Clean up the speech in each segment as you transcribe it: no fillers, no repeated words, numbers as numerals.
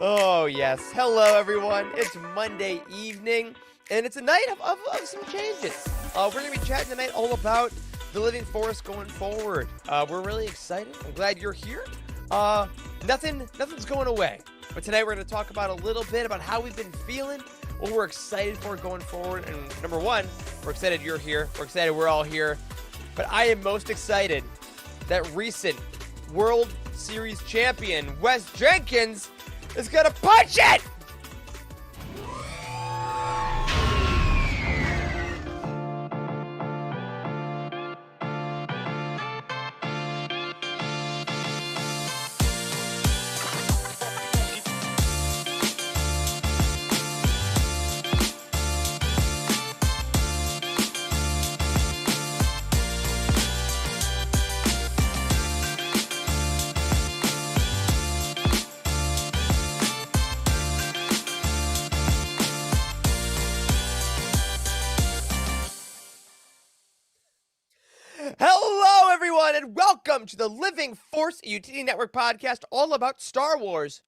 Oh, yes. Hello, everyone. It's Monday evening, and it's a night of some changes. We're going to be chatting tonight all about the Living Forest going forward. We're really excited. I'm glad you're here. Nothing's going away. But tonight we're going to talk about a little bit about how we've been feeling, what we're excited for going forward. And number one, we're excited you're here. We're excited we're all here. But I am most excited that recent World Series champion Wes Jenkins is going to punch it! Hello, everyone, and welcome to the Living Force UTD Network podcast, all about Star Wars.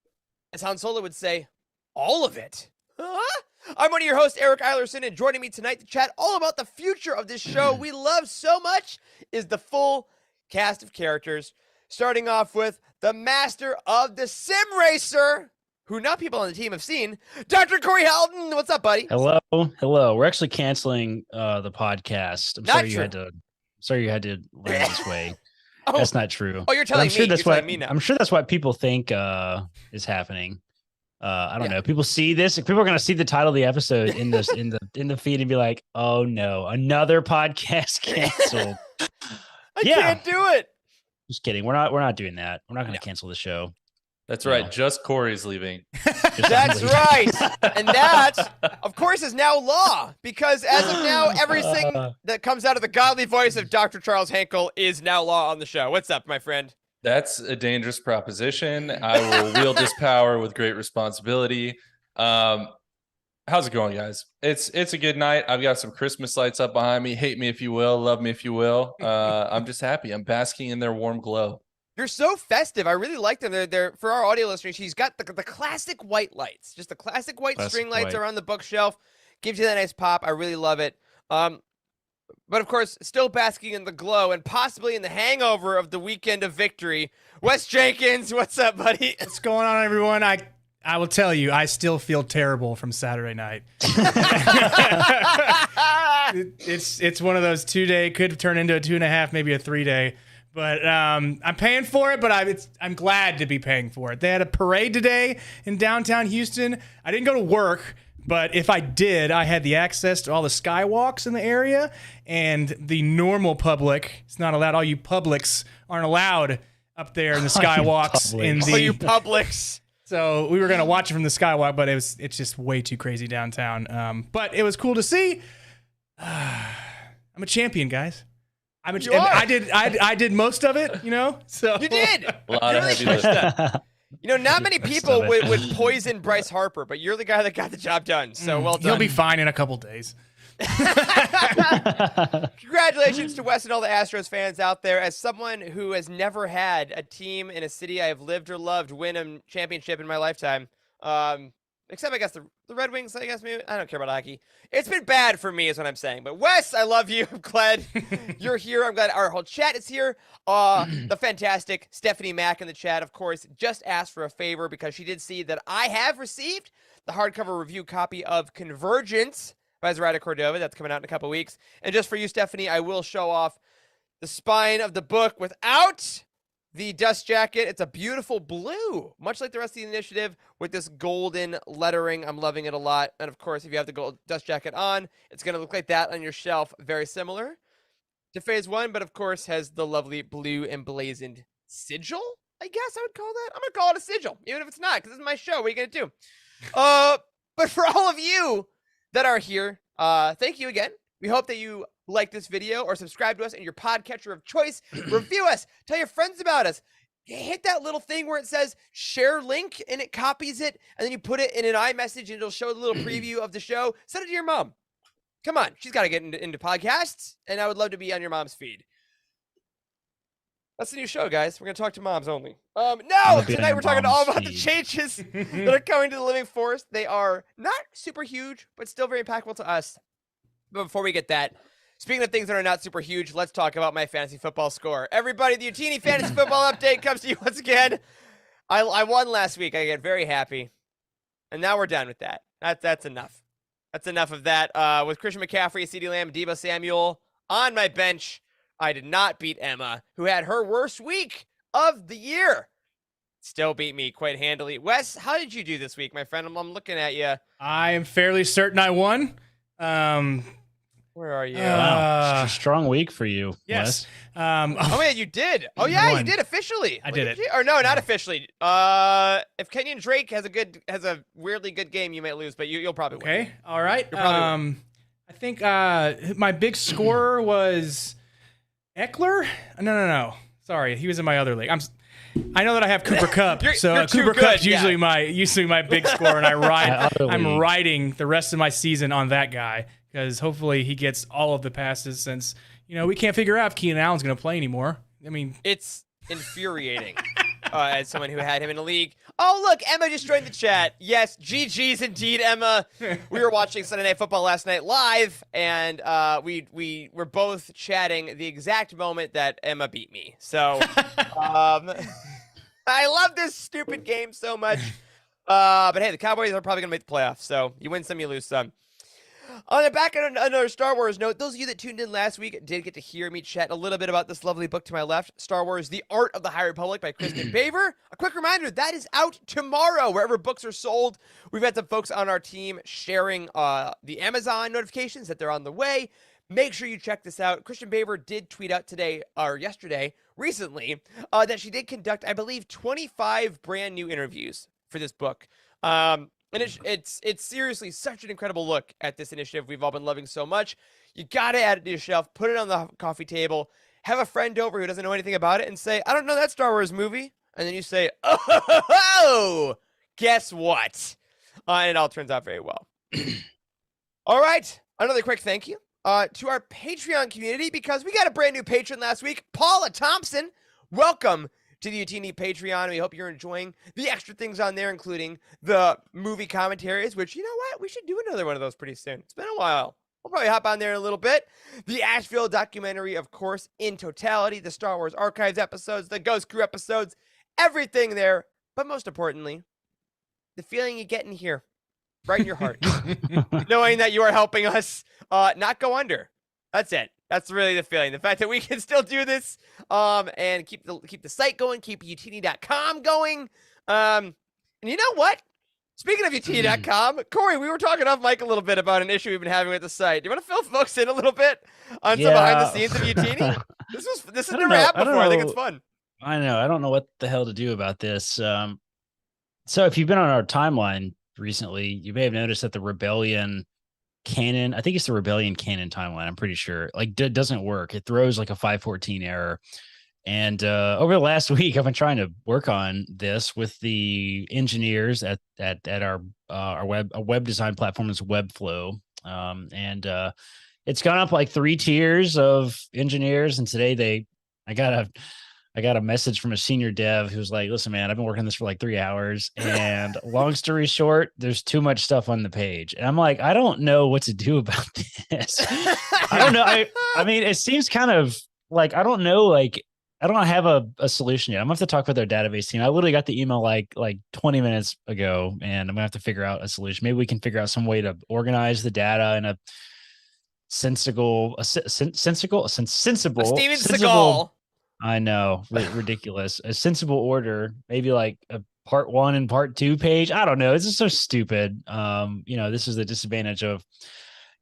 As Han Solo would say, all of it. Huh? I'm one of your hosts, Eric Eilerson, and joining me tonight to chat all about the future of this show we love so much is the full cast of characters, starting off with the master of the sim racer, who now people on the team have seen, Dr. Corey Halton. What's up, buddy? Hello. We're actually canceling the podcast. I'm Not sorry true. you had to learn this way. That's not true. Oh, you're telling me. You're telling me now. I'm sure that's what people think is happening. I don't know. People see this. People are going to see the title of the episode in this in the feed and be like, "Oh no, another podcast canceled." I can't do it. Just kidding. We're not doing that. We're not going to cancel the show. That's right. Just Corey's leaving. That's right. And that, of course, is now law, because as of now, everything that comes out of the godly voice of Dr. Charles Hankel is now law on the show. What's up, my friend? That's a dangerous proposition. I will wield this power with great responsibility. How's it going, guys? It's a good night. I've got some Christmas lights up behind me. Hate me if you will, love me if you will. I'm just happy. I'm basking in their warm glow. You're so festive. I really like them. They're for our audio listeners. She's got the classic white lights, just the classic white string lights around the bookshelf. Gives you that nice pop. I really love it. But of course, still basking in the glow and possibly in the hangover of the weekend of victory. Wes Jenkins, what's up, buddy? What's going on, everyone? I will tell you, I still feel terrible from Saturday night. It's one of those 2-day, could turn into a 2.5, maybe a 3-day. But I'm paying for it, but I'm glad to be paying for it. They had a parade today in downtown Houston. I didn't go to work, but if I did, I had the access to all the skywalks in the area, and the normal public, it's not allowed. All you publics aren't allowed up there in the skywalks. All you publics. So we were going to watch it from the skywalk, but it's just way too crazy downtown. But it was cool to see. I'm a champion, guys. I did most of it, So You did. A lot of heavy lifting. Not many people would poison Bryce Harper, but you're the guy that got the job done. So well done. He'll be fine in a couple days. Congratulations to Wes and all the Astros fans out there. As someone who has never had a team in a city I have lived or loved win a championship in my lifetime, except I guess the Red Wings, I guess maybe. I don't care about hockey. It's been bad for me is what I'm saying. But Wes, I love you. I'm glad you're here. I'm glad our whole chat is here. The fantastic Stephanie Mack in the chat, of course, just asked for a favor because she did see that I have received the hardcover review copy of Convergence by Zoraida Cordova. That's coming out in a couple weeks. And just for you, Stephanie, I will show off the spine of the book without the dust jacket. It's a beautiful blue, much like the rest of the initiative, with this golden lettering. I'm loving it a lot. And of course, if you have the gold dust jacket on, it's going to look like that on your shelf. Very similar to Phase 1, but of course has the lovely blue emblazoned sigil, I guess I would call that. I'm going to call it a sigil, even if it's not, because this is my show. What are you going to do? But for all of you that are here, thank you again. We hope that you like this video or subscribe to us in your podcatcher of choice. Review us. Tell your friends about us. Hit that little thing where it says share link and it copies it. And then you put it in an iMessage and it'll show the little preview of the show. Send it to your mom. Come on. She's got to get into podcasts. And I would love to be on your mom's feed. That's the new show, guys. We're gonna talk to moms only. I'm No, gonna be on tonight your we're talking mom's all about the feed. changes that are coming to the Living Forest. They are not super huge, but still very impactful to us. But before we get that, speaking of things that are not super huge, let's talk about my fantasy football score. Everybody, the Utini Fantasy Football Update comes to you once again. I won last week. I get very happy, and now we're done with that. That's enough. That's enough of that. With Christian McCaffrey, CeeDee Lamb, Deebo Samuel on my bench, I did not beat Emma, who had her worst week of the year. Still beat me quite handily. Wes, how did you do this week, my friend? I'm looking at you. I am fairly certain I won. Where are you? Wow, strong week for you. Yes. Wes. Oh yeah, you did. Oh yeah, you won. did officially. I did it. Or no, not officially. If Kenyon Drake has a weirdly good game, you might lose, but you'll probably win. Okay. All right. You'll probably I think my big scorer was Eckler. No. Sorry, he was in my other league. I know that I have Cooper Kupp, You're so too Cooper good, Kupp's yeah. usually my big score, and Other I'm league. riding the rest of my season on that guy because hopefully he gets all of the passes since we can't figure out if Keenan Allen's going to play anymore. I mean, It's infuriating as someone who had him in a league. Oh, look, Emma just joined the chat. Yes, GG's indeed, Emma. We were watching Sunday Night Football last night live, and we were both chatting the exact moment that Emma beat me. So I love this stupid game so much. But hey, the Cowboys are probably going to make the playoffs, so you win some, you lose some. On the back of another Star Wars note, those of you that tuned in last week did get to hear me chat a little bit about this lovely book to my left, Star Wars: The Art of the High Republic by Kristen Baver. A quick reminder, that is out tomorrow, wherever books are sold. We've had some folks on our team sharing the Amazon notifications that they're on the way. Make sure you check this out. Kristen Baver did tweet out recently, that she did conduct, I believe, 25 brand new interviews for this book. And it's seriously such an incredible look at this initiative we've all been loving so much. You got to add it to your shelf, put it on the coffee table, have a friend over who doesn't know anything about it and say, I don't know that Star Wars movie. And then you say, oh, guess what? And it all turns out very well. All right. Another quick thank you to our Patreon community, because we got a brand new patron last week, Paula Thompson. Welcome to the Utini Patreon. We hope you're enjoying the extra things on there, including the movie commentaries, which, you know what? We should do another one of those pretty soon. It's been a while. We'll probably hop on there in a little bit. The Asheville documentary, of course, in totality, the Star Wars Archives episodes, the Ghost Crew episodes, everything there. But most importantly, the feeling you get in here, right in your heart, knowing that you are helping us not go under. That's it. That's really the feeling. The fact that we can still do this and keep the site going, keep utini.com going. And you know what? Speaking of utini.com, Corey, we were talking off mic a little bit about an issue we've been having with the site. Do you want to fill folks in a little bit on some behind the scenes of Utini? This has never happened before. I think it's fun. I know. I don't know what the hell to do about this. So if you've been on our timeline recently, you may have noticed that the Rebellion canon, I think it's the Rebellion canon timeline, I'm pretty sure, doesn't work. It throws like a 514 error. And over the last week, I've been trying to work on this with the engineers at our web design platform is Webflow. And it's gone up like 3 tiers of engineers. And today I got a message from a senior dev who's like, listen, man, I've been working on this for like 3 hours. And long story short, there's too much stuff on the page. And I'm like, I don't know what to do about this. I don't know. I mean, it seems kind of like, I don't know, like, I don't have a solution yet. I'm gonna have to talk with their database team. I literally got the email like 20 minutes ago, and I'm gonna have to figure out a solution. Maybe we can figure out some way to organize the data in a sensible. Steven sensible. Seagal. I know, ridiculous. A sensible order, maybe like a part 1 and part 2 page. I don't know. This is so stupid. This is the disadvantage of,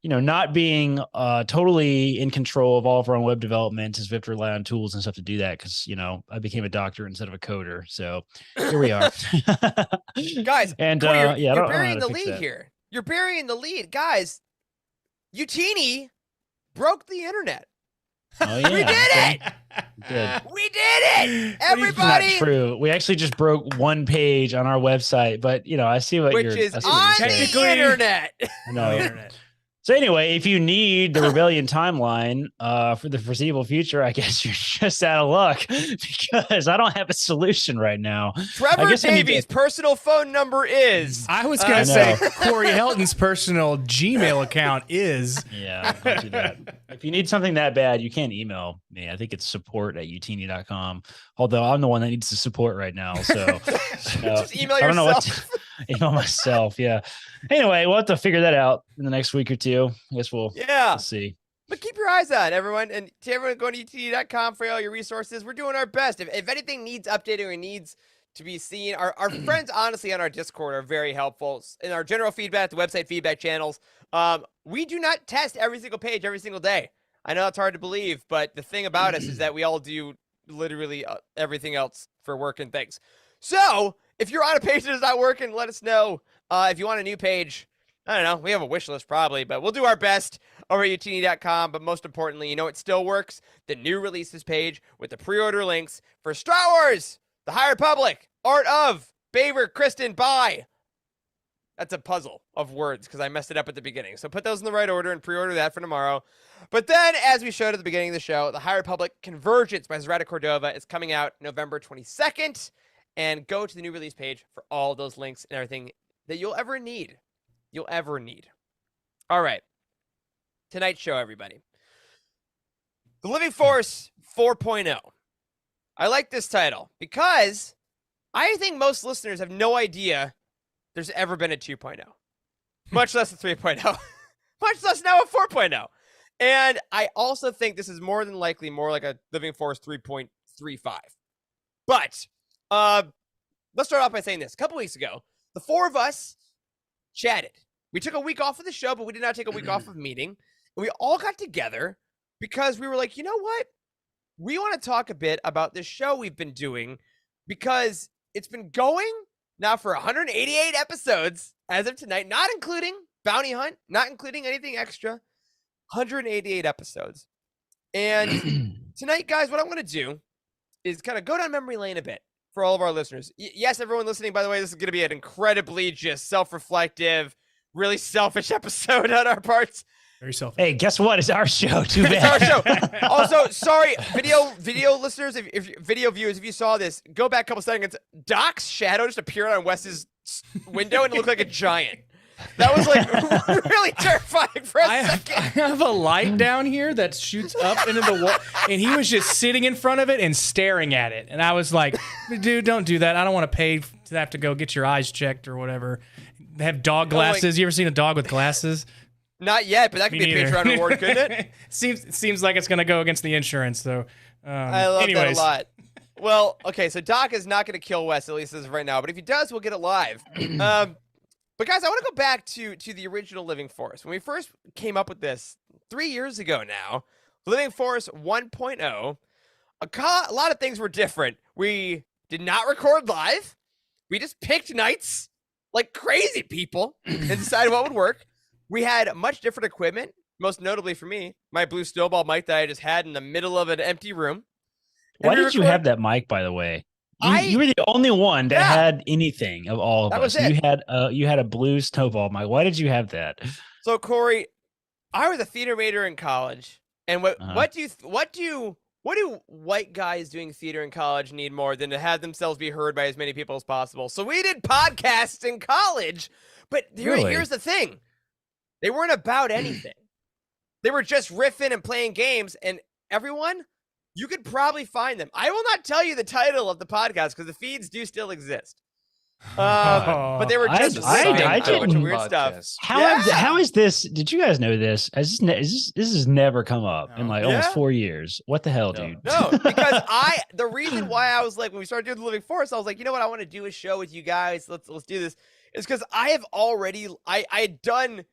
not being totally in control of all of our own web development, as we have to rely on tools and stuff to do that. Because, I became a doctor instead of a coder. So here we are. Guys, and Corey, you're burying the lead here. You're burying the lead. Guys, Utini broke the internet. Oh, yeah. We did it. We did it. Everybody. Not true. We actually just broke 1 page on our website, but I see what which you're is on the internet. I know. internet. So anyway, if you need the Rebellion timeline for the foreseeable future, I guess you're just out of luck because I don't have a solution right now. Trevor Davies' personal phone number is. I was going to say Corey Helton's personal Gmail account is. Yeah, don't do that. If you need something that bad, you can't email me. I think it's support@utini.com. Although I'm the one that needs the support right now. So just email yourself. I don't know what to email myself. Yeah. Anyway, we'll have to figure that out in the next week or two. I guess we'll see. But keep your eyes on everyone. And to everyone going to utini.com for all your resources. We're doing our best. If anything needs updating or needs to be seen, our friends, honestly, on our Discord are very helpful. In our general feedback, the website feedback channels, we do not test every single page every single day. I know it's hard to believe, but the thing about us is that we all do literally everything else for work and things. So if you're on a page that's not working, let us know. If you want a new page, I don't know. We have a wish list probably, but we'll do our best over at utini.com. But most importantly, you know it still works? The new releases page with the pre-order links for Star Wars, The High Republic, Art of, Baver, Kristen, Bye. That's a puzzle of words because I messed it up at the beginning. So put those in the right order and pre-order that for tomorrow. But then, as we showed at the beginning of the show, The High Republic Convergence by Zrata Cordova is coming out November 22nd. And go to the new release page for all those links and everything that you'll ever need. All right. Tonight's show, everybody. The Living Force 4.0. I like this title because I think most listeners have no idea there's ever been a 2.0, much less a 3.0, much less now a 4.0. And I also think this is more than likely more like a Living Force 3.35. But let's start off by saying this. A couple weeks ago, the four of us chatted. We took a week off of the show, but we did not take a week off of meeting. And we all got together because we were like, you know what? We want to talk a bit about this show we've been doing because it's been going now for 188 episodes as of tonight, not including Bounty Hunt, not including anything extra. 188 episodes. And tonight, guys, what I'm going to do is kind of go down memory lane a bit for all of our listeners. Yes, everyone listening, by the way, this is going to be an incredibly just self-reflective, really selfish episode on our parts. Very selfish. Hey, guess what? It's our show. Too bad. It's our show. Also, sorry, video listeners, if video viewers, if you saw this, go back a couple seconds. Doc's shadow just appeared on Wes's window and it looked like a giant. That was like really terrifying for a second. I have a light down here that shoots up into the wall, and he was just sitting in front of it and staring at it. And I was like, dude, don't do that. I don't want to pay to have to go get your eyes checked or whatever. They have dog glasses. You ever seen a dog with glasses? Not yet, but that could be a Patreon reward, couldn't it? Seems like it's going to go against the insurance, though. I love that a lot. Well, okay, so Doc is not going to kill Wes, at least as of right now. But if he does, we'll get it live. But guys, I want to go back to the original Living Force. When we first came up with this 3 years ago now, Living Force 1.0, a lot of things were different. We did not record live. We just picked nights like crazy people and decided what would work. We had much different equipment, most notably for me, my blue snowball mic that I just had in the middle of an empty room. Why did you have that mic, by the way? You were the only one that had anything of all of us. You had a blue snowball mic. Why did you have that? So Corey, I was a theater major in college, and what do white guys doing theater in college need more than to have themselves be heard by as many people as possible? So we did podcasts in college, but here's the thing: they weren't about anything. They were just riffing and playing games, and everyone. You could probably find them. I will not tell you the title of the podcast because the feeds do still exist. But they were just weird stuff. How is this? Did you guys know this? This has never come up in like almost 4 years. What the hell, dude? No, because the reason why I was like, when we started doing the Living Force, I was like, you know what? I want to do a show with you guys. Let's do this. Is because I have already I had done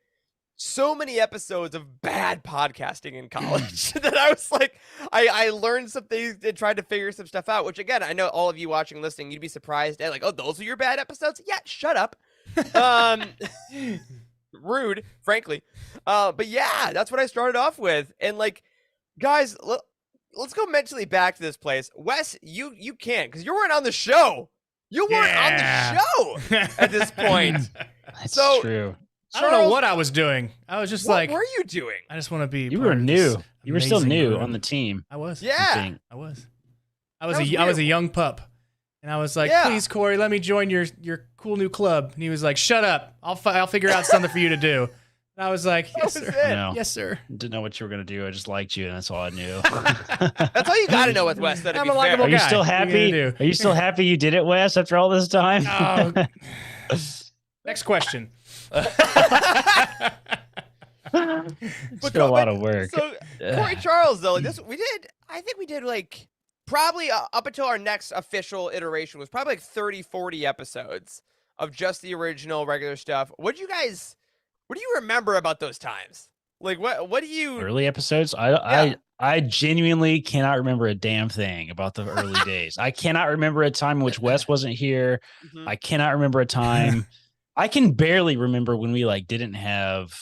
so many episodes of bad podcasting in college that I was like, I learned some things and tried to figure some stuff out, which again, I know all of you watching and listening, you'd be surprised at like, oh, those are your bad episodes? Yeah, shut up. Rude, frankly. But yeah, that's what I started off with. And like, guys, let's go mentally back to this place. Wes, you can't, because you weren't on the show. You weren't on the show at this point. That's so, true. I don't know Charles, what I was doing. I was just what like, were you doing? I just want to be. You part were of this new. You were still amazing new group. on the team. I was. I Yeah. think. I was That I was was a weird. young pup, and I was like, Yeah. "Please, Corey, let me join your cool new club." And he was like, "Shut up! I'll figure out something for you to do." And I was like, That "Yes, was sir. it. No. Yes, sir." Didn't know what you were gonna do. I just liked you, and that's all I knew. That's all you got to know with Wes. Though, to I'm be a fair. likable Are you guy. still What are you happy? gonna do? Are you still happy you did it, Wes, after all this time? Oh. Next question. It's been a lot of work. So Corey Charles, though, this we did. I think we did like probably up until our next official iteration was probably like 30, 40 episodes of just the original regular stuff. What do you remember about those times? Like what do you? Early episodes, Yeah. I genuinely cannot remember a damn thing about the early days. I cannot remember a time in which Wes wasn't here. Mhm. I cannot remember a time. I can barely remember when we like didn't have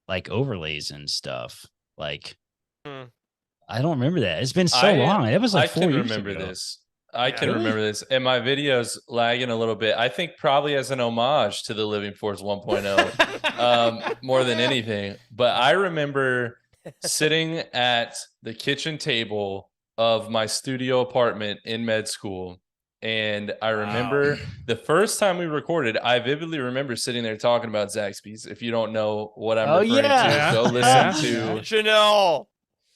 like overlays and stuff. Like Hmm. I don't remember that. It's been so long. It was like I 4 can years remember ago. this. I Yeah. can Really? remember this. And my video's lagging a little bit. I think probably as an homage to the Living Force 1.0 more than anything. But I remember sitting at the kitchen table of my studio apartment in med school. And I remember the first time we recorded, I vividly remember sitting there talking about Zaxby's. If you don't know what I'm Oh, referring yeah. to, go Yeah. listen to Chanel.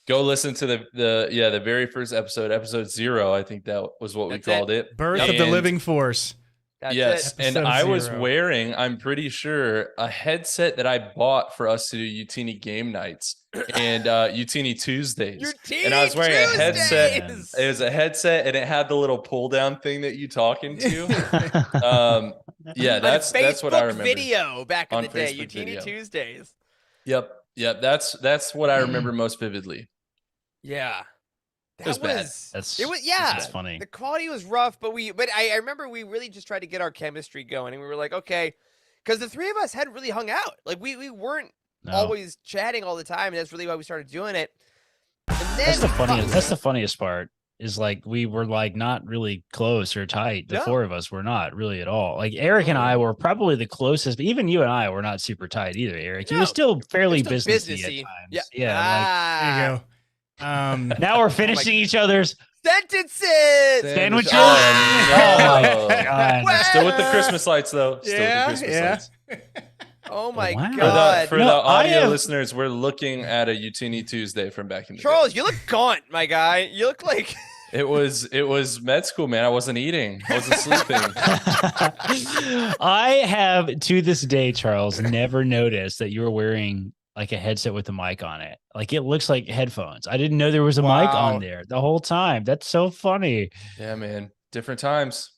Go listen to the very first episode 0. I think that was what we That's it. called it. Birth of the And- Living Force. That's yes, it. and Episode I was 0. wearing, I'm pretty sure, a headset that I bought for us to do Utini game nights and Utini Tuesdays. Your teeny And I was wearing a headset. Tuesdays! It was a headset, and it had the little pull down thing that you talking to. Yeah, On that's what I Facebook remember. video back in On the day. Facebook Utini video. Tuesdays. Yep. That's what I remember most vividly. Yeah. It was bad. That's It was yeah. That's funny. The quality was rough, but I remember we really just tried to get our chemistry going, and we were like, okay, because the three of us hadn't really hung out. Like we weren't No. always chatting all the time, and that's really why we started doing it. And then That's the funniest. That's the funniest part. Is like we were like not really close or tight. The No. four of us were not really at all. Like Eric and I were probably the closest. But even you and I were not super tight either. Eric, you No. were still fairly Still businessy, businessy. at times. Yeah. Yeah. Ah, There you go. Now we're finishing each other's. sentences. Sandwiches? Oh, Oh my no. god. Still with the Christmas lights, though. Still Yeah, with the Christmas yeah. lights. Oh my Wow. For god, the No, I audio have- listeners, we're looking at a Utini Tuesday from back in the Charles, you look gaunt, my guy. You look like day. It was med school, man. I wasn't eating. I wasn't sleeping. I have to this day, Charles, never noticed that you were wearing like a headset with a mic on it. Like it looks like headphones. I didn't know there was a mic Wow. on there the whole time. That's so funny. Yeah, man. Different times.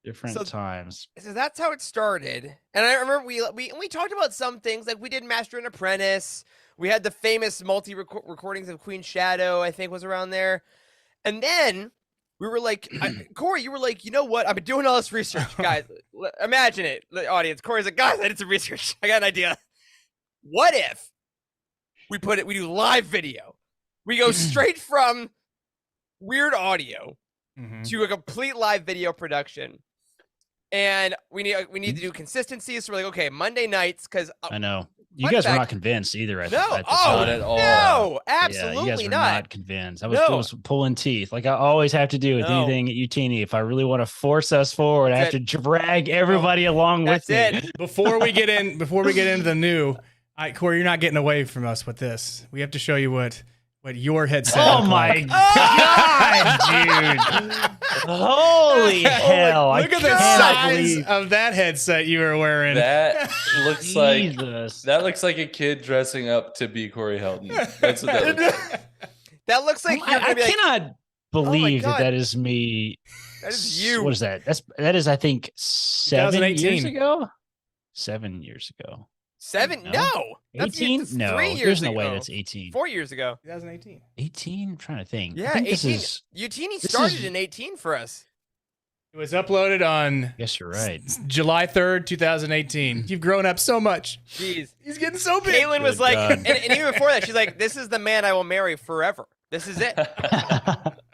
Different So- times. so that's how it started. And I remember we talked about some things like we did Master and Apprentice. We had the famous recordings of Queen Shadow, I think was around there. And then we were like, Corey, you were like, you know what? I've been doing all this research, guys. Imagine it, the audience. Corey's like, guys, I did some research. I got an idea. What if we do live video? We go straight from weird audio Mhm. to a complete live video production. And we need to do consistency. So we're like, okay, Monday nights, because I know. You Fun guys were fact- not convinced either. no, At the oh time. Not at all. no, Yeah, you guys absolutely were not. convinced. I was pulling teeth, like I always have to do with No. anything at Utini. If I really want to force us forward, I have That's to drag everybody along with That's me. it. Before we get into the new, Corey, you're not getting away from us with this. We have to show you what your headset. Oh looked my like. god, dude! Holy hell! Look I at the cannot size believe of that headset you were wearing. That looks like Jesus. a kid dressing up to be Corey Helton. That's what that looks like. That looks like you're I gonna be like, cannot believe that God. that is me. that is you. What is that? That is I think 7 years 2018. ago. 7 years ago. 7? No. No. That's 18? that's No, 3 years there's no ago. way that's 18. 4 years ago. 2018. 18? I'm trying to think. Yeah, I think 18. this is. Utini this started is- in 18 for us. It was uploaded on Yes, you're right. July 3rd, 2018. You've grown up so much. Jeez. He's getting so big. Caitlin was Good like, God. and even before that, she's like, this is the man I will marry forever. This is it.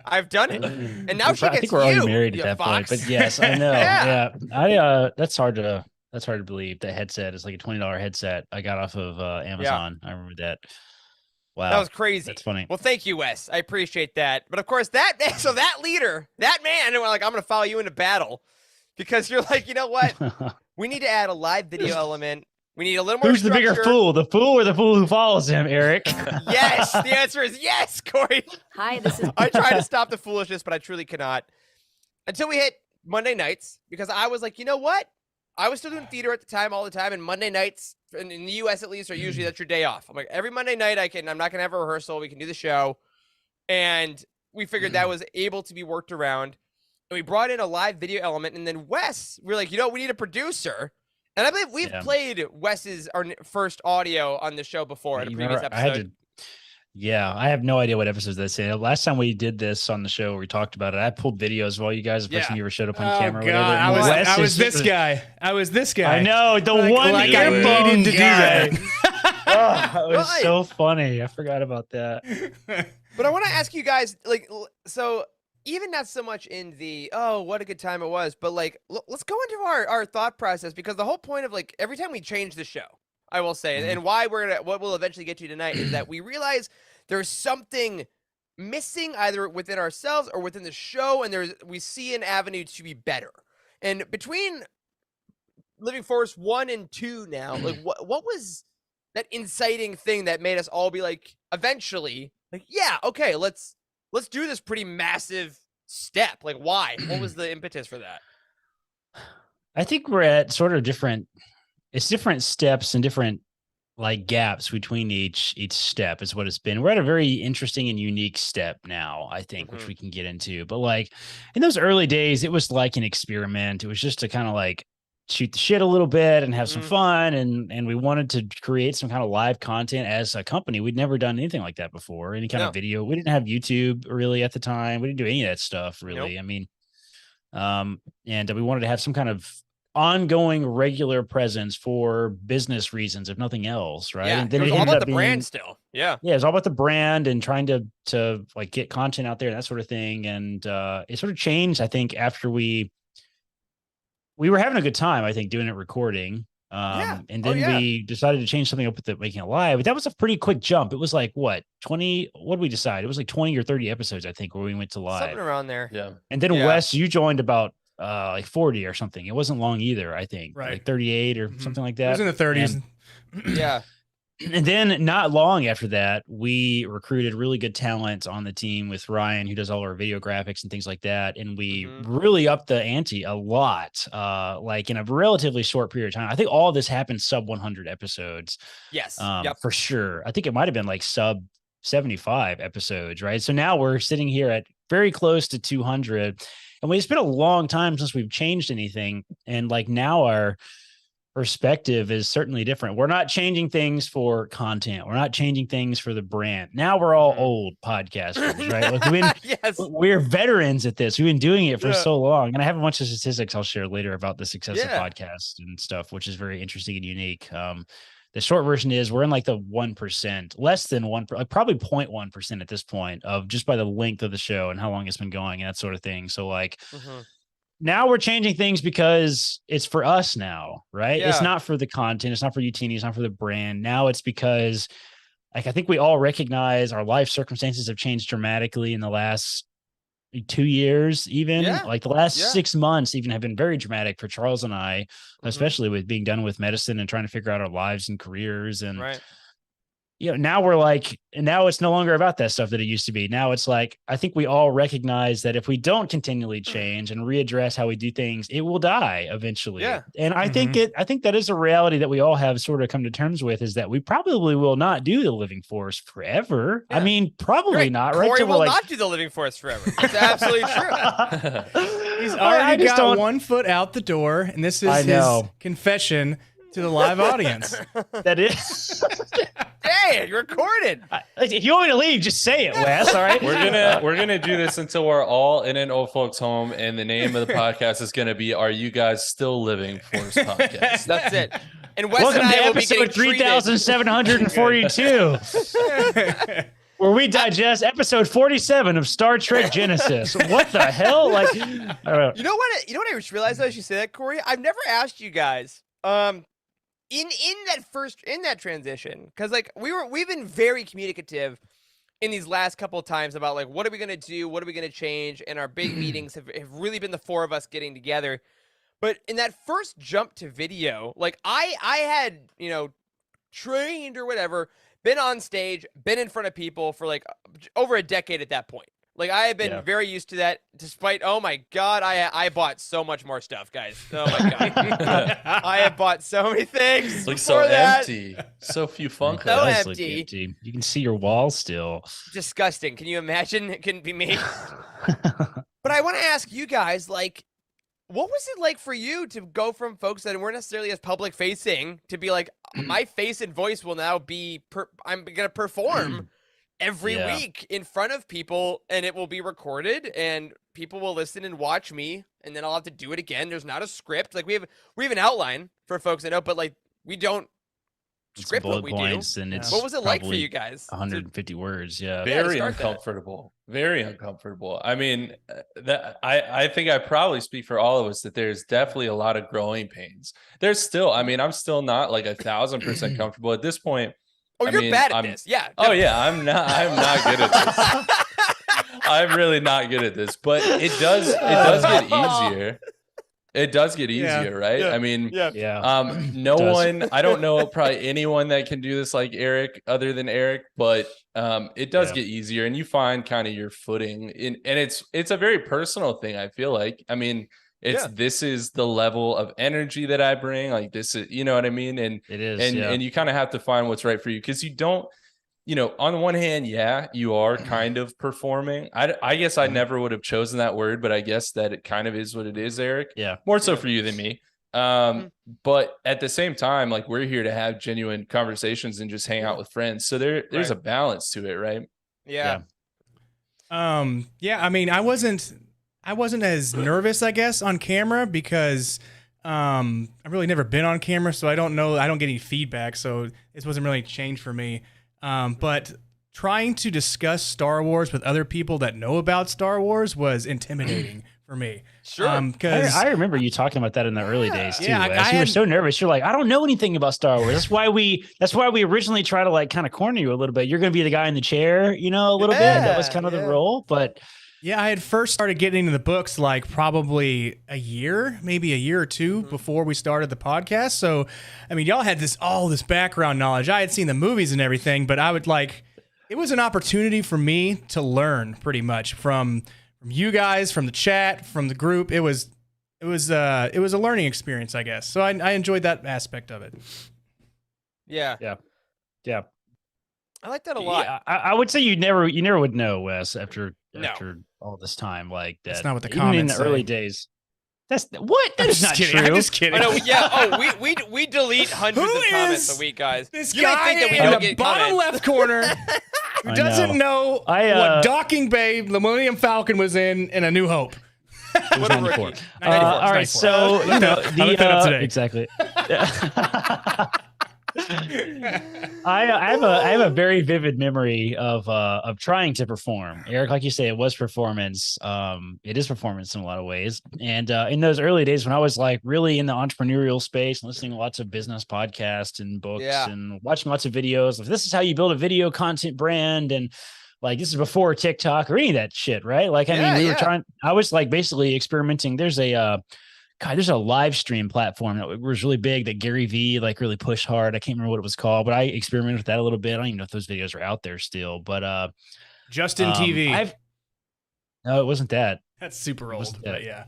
I've done it. And now she I gets think we're already you, married at you that fox. point. But yes, I know. Yeah. Yeah, I. That's hard to That's hard to believe. That headset is like a $20 headset I got off of Amazon. I remember that. Wow. That was crazy. That's funny. Well, thank you, Wes. I appreciate that. But of course, that leader, that man, and we're like, I'm going to follow you into battle because you're like, you know what? We need to add a live video element. We need a little more Who's the bigger fool, the fool or the fool who follows him, Eric? Yes. The answer is yes, Corey. Hi, this is. I try to stop the foolishness, but I truly cannot. Until we hit Monday nights, because I was like, you know what? I was still doing theater at the time, all the time, and Monday nights, in the U.S. at least, are usually that's your day off. I'm like, every Monday night I'm not going to have a rehearsal. We can do the show. And we figured that was able to be worked around. And we brought in a live video element. And then Wes, we're like, you know, we need a producer. And I believe we've played Wes's our first audio on the show before in a previous episode. I have no idea what episodes that's in. Last time we did this on the show, we talked about it. I pulled videos of all you guys. The first time you ever showed up on camera. God, I was this guy. I was this guy. I know the one like I needed to do that. Oh, it was so funny. I forgot about that. But I want to ask you guys, like, so even not so much in the what a good time it was, but like let's go into our thought process, because the whole point of like every time we change the show, I will say, and why what we'll eventually get to tonight is that we realize there's something missing either within ourselves or within the show, and we see an avenue to be better. And between Living Force 1 and 2 now, like what was that inciting thing that made us all be like, eventually, like, yeah, okay, let's do this pretty massive step. Like, why? What was the impetus for that? I think we're at sort of different steps and different like gaps between each step is what it's been. We're at a very interesting and unique step now, I think, which we can get into. But like in those early days, it was like an experiment. It was just to kind of like shoot the shit a little bit and have some fun. And we wanted to create some kind of live content as a company. We'd never done anything like that before. Any kind of video. We didn't have YouTube really at the time. We didn't do any of that stuff really. I mean, and we wanted to have some kind of ongoing regular presence for business reasons, if nothing else, right? Yeah, and then it was all about the brand still. Yeah, it's all about the brand and trying to like get content out there and that sort of thing. And it sort of changed, I think, after we were having a good time, I think, doing it recording. And then we decided to change something up with making it live. But that was a pretty quick jump. It was like what did we decide? It was like 20 or 30 episodes, I think, where we went to live. Something around there. Yeah. And then Wes, you joined about like 40 or something. It wasn't long either, I think. Right. Like 38 or something like that. It was in the 30s. And then not long after that, we recruited really good talent on the team with Ryan, who does all our video graphics and things like that. And we really upped the ante a lot, like in a relatively short period of time. I think all of this happened sub 100 episodes. Yes. For sure. I think it might've been like sub 75 episodes, right? So now we're sitting here at very close to 200. And it's been a long time since we've changed anything. And like now our perspective is certainly different. We're not changing things for content. We're not changing things for the brand. Now we're all old podcasters, right? Like we're veterans at this. We've been doing it for so long. And I have a bunch of statistics I'll share later about the success of podcasts and stuff, which is very interesting and unique. The short version is we're in like the 1%, less than 1%, like probably 0.1% at this point of just by the length of the show and how long it's been going and that sort of thing. So like now we're changing things because it's for us now, right? Yeah. It's not for the content. It's not for UTini. It's not for the brand. Now it's because like, I think we all recognize our life circumstances have changed dramatically in the last 2 years, even like the last 6 months even have been very dramatic for Charles and I, especially with being done with medicine and trying to figure out our lives and careers. And, now we're like, and now it's no longer about that stuff that it used to be. Now it's like, I think we all recognize that if we don't continually change and readdress how we do things, it will die eventually. Yeah. And I think that is a reality that we all have sort of come to terms with, is that we probably will not do the Living Force forever. Yeah. I mean, probably not, right? Corey will not do the Living Force forever. It's absolutely true. He's already got 1 foot out the door, and this is his confession to the live audience. That is. Hey, you recorded. If you want me to leave, just say it, Wes. All right. We're gonna do this until we're all in an old folks home, and the name of the podcast is gonna be "Are You Guys Still Living Force Podcast?" That's it. And Wes welcome and I to will be episode 3742, where we digest episode 47 of Star Trek Genesis. What the hell? Like, I don't know. You know what I just realized though, as you say that, Corey? I've never asked you guys In that transition, because like we've been very communicative in these last couple of times about like what are we gonna do, what are we gonna change, and our big meetings have really been the four of us getting together. But in that first jump to video, like I had, trained or whatever, been on stage, been in front of people for like over a decade at that point. Like I have been very used to that, despite, oh my God, I bought so much more stuff, guys. Oh my God. I have bought so many things. Looks so empty. So few Funkos. So empty. You can see your wall still. Disgusting. Can you imagine? It couldn't be me. But I want to ask you guys, like, what was it like for you to go from folks that weren't necessarily as public facing to be like, my face and voice will now be, I'm going to perform every week in front of people, and it will be recorded, and people will listen and watch me, and then I'll have to do it again. There's not a script. Like we have an outline for folks that know, but like we don't script what we do. And it's what was it like for you guys? 150 words. Yeah. Very uncomfortable. Very uncomfortable. I mean, I think I probably speak for all of us that there's definitely a lot of growing pains. There's still, I mean, I'm still not like 1,000% comfortable at this point. Oh, you're bad at this. Yeah. Oh yeah, I'm not good at this. I'm really not good at this, but it does get easier. It does get easier, right? I mean, no one, I don't know probably anyone that can do this like Eric other than Eric, but it does get easier, and you find kind of your footing and it's a very personal thing, I feel like. I mean, this is the level of energy that I bring. Like this is, you know what I mean? And it is, and you kind of have to find what's right for you, because you don't, on the one hand, you are kind of performing. I guess I never would have chosen that word, but I guess that it kind of is what it is, Eric. Yeah. More so for you than me. But at the same time, like we're here to have genuine conversations and just hang out with friends. So there's a balance to it, right? Yeah. I mean, I wasn't as nervous, I guess, on camera because I've really never been on camera, so I don't get any feedback, so this wasn't really a change for me. But trying to discuss Star Wars with other people that know about Star Wars was intimidating for me. Sure. Because I remember you talking about that in the early days too. Yeah, you were so nervous. You're like, I don't know anything about Star Wars. That's why we originally try to like kind of corner you a little bit. You're going to be the guy in the chair, a little bit. That was kind of the role, but. Yeah, I had first started getting into the books like probably maybe a year or two before we started the podcast. So, I mean, y'all had all this background knowledge. I had seen the movies and everything, but I would it was an opportunity for me to learn pretty much from you guys, from the chat, from the group. It was a learning experience, I guess. So I enjoyed that aspect of it. Yeah. I like that a lot. Yeah, I would say you never would know, Wes, after all this time like that. That's not what the even comments in the early days. That's what? That's not kidding. true. I'm just kidding. I know, we delete hundreds of comments a week, guys. This you may guy think that we in don't the get bottom comments. left corner who doesn't know what docking bay the Millennium Falcon was in A New Hope. What a rookie. All right, so I looked that up today. Exactly. I have a very vivid memory of trying to perform. Eric, like you say, it was performance. It is performance in a lot of ways. And in those early days when I was like really in the entrepreneurial space and listening to lots of business podcasts and books and watching lots of videos of this is how you build a video content brand, and like this is before TikTok or any of that shit, right? Like I was like basically experimenting. There's a live stream platform that was really big that Gary Vee like really pushed hard. I can't remember what it was called, but I experimented with that a little bit. I don't even know if those videos are out there still, but Justin TV. No, it wasn't that. That's super old, but yeah.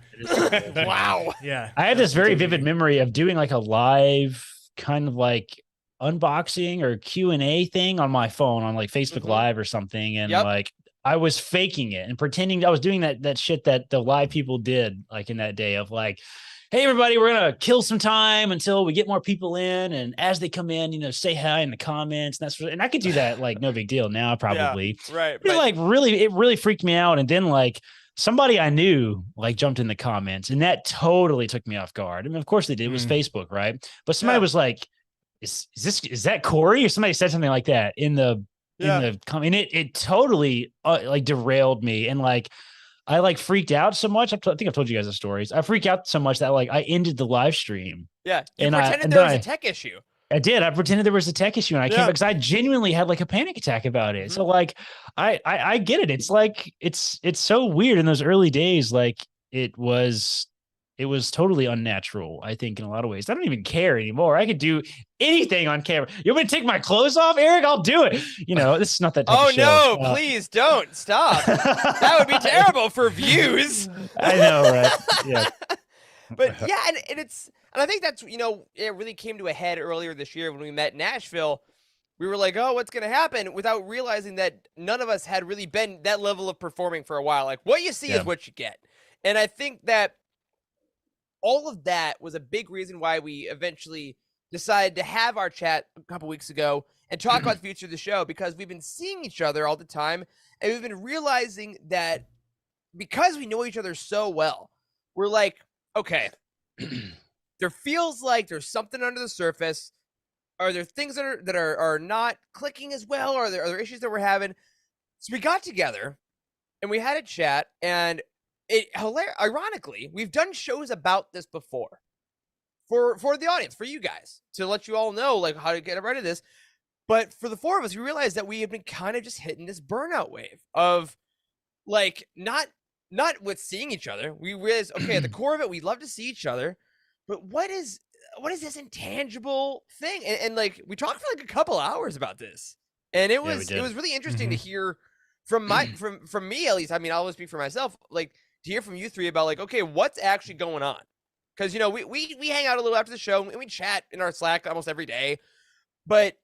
Wow. Yeah. I had this very vivid memory of doing like a live kind of like unboxing or Q&A thing on my phone on like Facebook Live or something. And like I was faking it and pretending I was doing that shit that the live people did like in that day of like, hey, everybody, we're going to kill some time until we get more people in. And as they come in, say hi in the comments. And I could do that like no big deal now, probably. Yeah, right. But like it really freaked me out. And then like somebody I knew like jumped in the comments and that totally took me off guard. I mean, of course they did. It was Facebook, right? But somebody was like, is that Corey? Or somebody said something like that in the comment. It totally like derailed me. And like, I like freaked out so much. I think I've told you guys the stories. I freaked out so much that like I ended the live stream. Yeah, you And pretended and there then was a tech issue. I did. I pretended there was a tech issue, and I came Yeah. back because I genuinely had like a panic attack about it. Mhm. So like, I get it. It's like it's so weird in those early days. Like it was totally unnatural. I think in a lot of ways. I don't even care anymore. I could do anything on camera. You want me to take my clothes off, Eric? I'll do it. You know, this is not that type Oh of show. no! Please don't stop. That would be terrible for views. I know, right? Yeah. But yeah, and I think that's, you know, it really came to a head earlier this year when we met in Nashville. We were like, oh, what's going to happen, without realizing that none of us had really been that level of performing for a while. Like, what you see is what you get. And I think that all of that was a big reason why we eventually decided to have our chat a couple weeks ago and talk about the future of the show, because we've been seeing each other all the time, and we've been realizing that because we know each other so well, we're like, okay, there feels like there's something under the surface. Are there things that are not clicking as well? Are there issues that we're having? So we got together and we had a chat, and ironically, we've done shows about this before for the audience, for you guys, to let you all know like how to get rid of this. But for the four of us, we realized that we have been kind of just hitting this burnout wave of like not with seeing each other. We realized, okay, at the core of it, we love to see each other, but what is this intangible thing? And like we talked for like a couple hours about this, and it was really interesting to hear from from me, at least. I mean, I'll always speak for myself, like to hear from you three about like, okay, what's actually going on? Because, you know, we hang out a little after the show and we chat in our Slack almost every day, but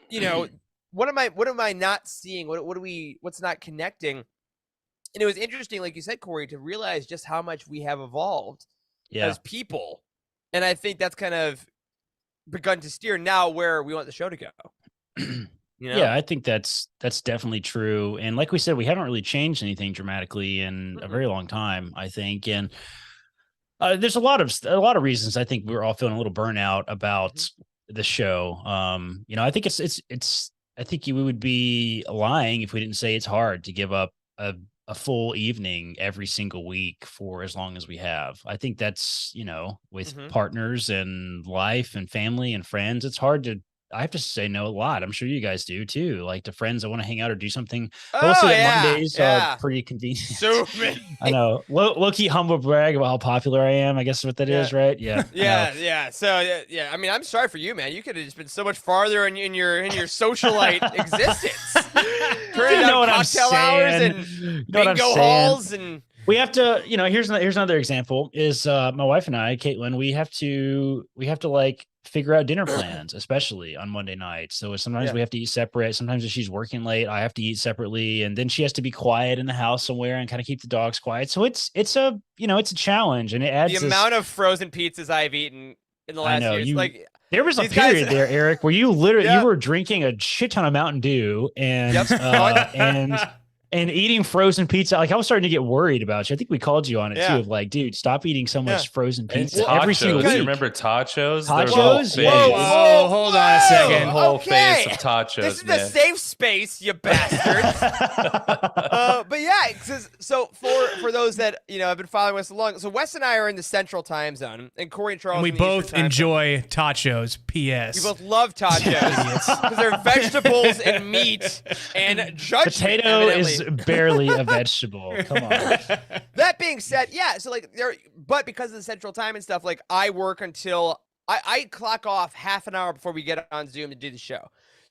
you know, what am I not seeing? What's not connecting? And it was interesting, like you said, Corey, to realize just how much we have evolved as people. And I think that's kind of begun to steer now where we want the show to go. You know? Yeah, I think that's definitely true. And like we said, we haven't really changed anything dramatically in a very long time, I think. And there's a lot of reasons I think we're all feeling a little burnout about the show. You know, I think I think we would be lying if we didn't say it's hard to give up a full evening every single week for as long as we have. I think that's, you know, with partners and life and family and friends, it's hard to, I have to say no a lot. I'm sure you guys do too. Like to friends that want to hang out or do something. Mostly that Mondays are pretty convenient. So I know. Low-key humble brag about how popular I am. I guess is what that is, right? Yeah. Yeah. So yeah. I mean, I'm sorry for you, man. You could have just been so much farther in your socialite existence. You know what I'm cocktail saying. hours and bingo halls and. We have to, you know, here's another example is my wife and I, Caitlin, we have to like figure out dinner plans, especially on Monday nights. So sometimes we have to eat separate. Sometimes if she's working late, I have to eat separately. And then she has to be quiet in the house somewhere and kind of keep the dogs quiet. So it's a, you know, it's a challenge, and it adds the amount of frozen pizzas I've eaten in the last years. Like there was a period there, Eric, where you literally you were drinking a shit ton of Mountain Dew and and eating frozen pizza. Like I was starting to get worried about you. I think we called you on it too. Of like, dude, stop eating so much frozen pizza every single week. Remember tachos? Tachos? Whoa, hold on a second. Whole face of tachos. This is a safe space, you bastards. But yeah, so for those that, you know, have been following us along, so Wes and I are in the Central Time Zone, and Corey and Charles. And we both enjoy tachos. P.S. We both love tachos because they're vegetables and meat and judgment. Potato is barely a vegetable. Come on. That being said, yeah, so like but because of the Central Time and stuff, like I work until I clock off half an hour before we get on Zoom to do the show.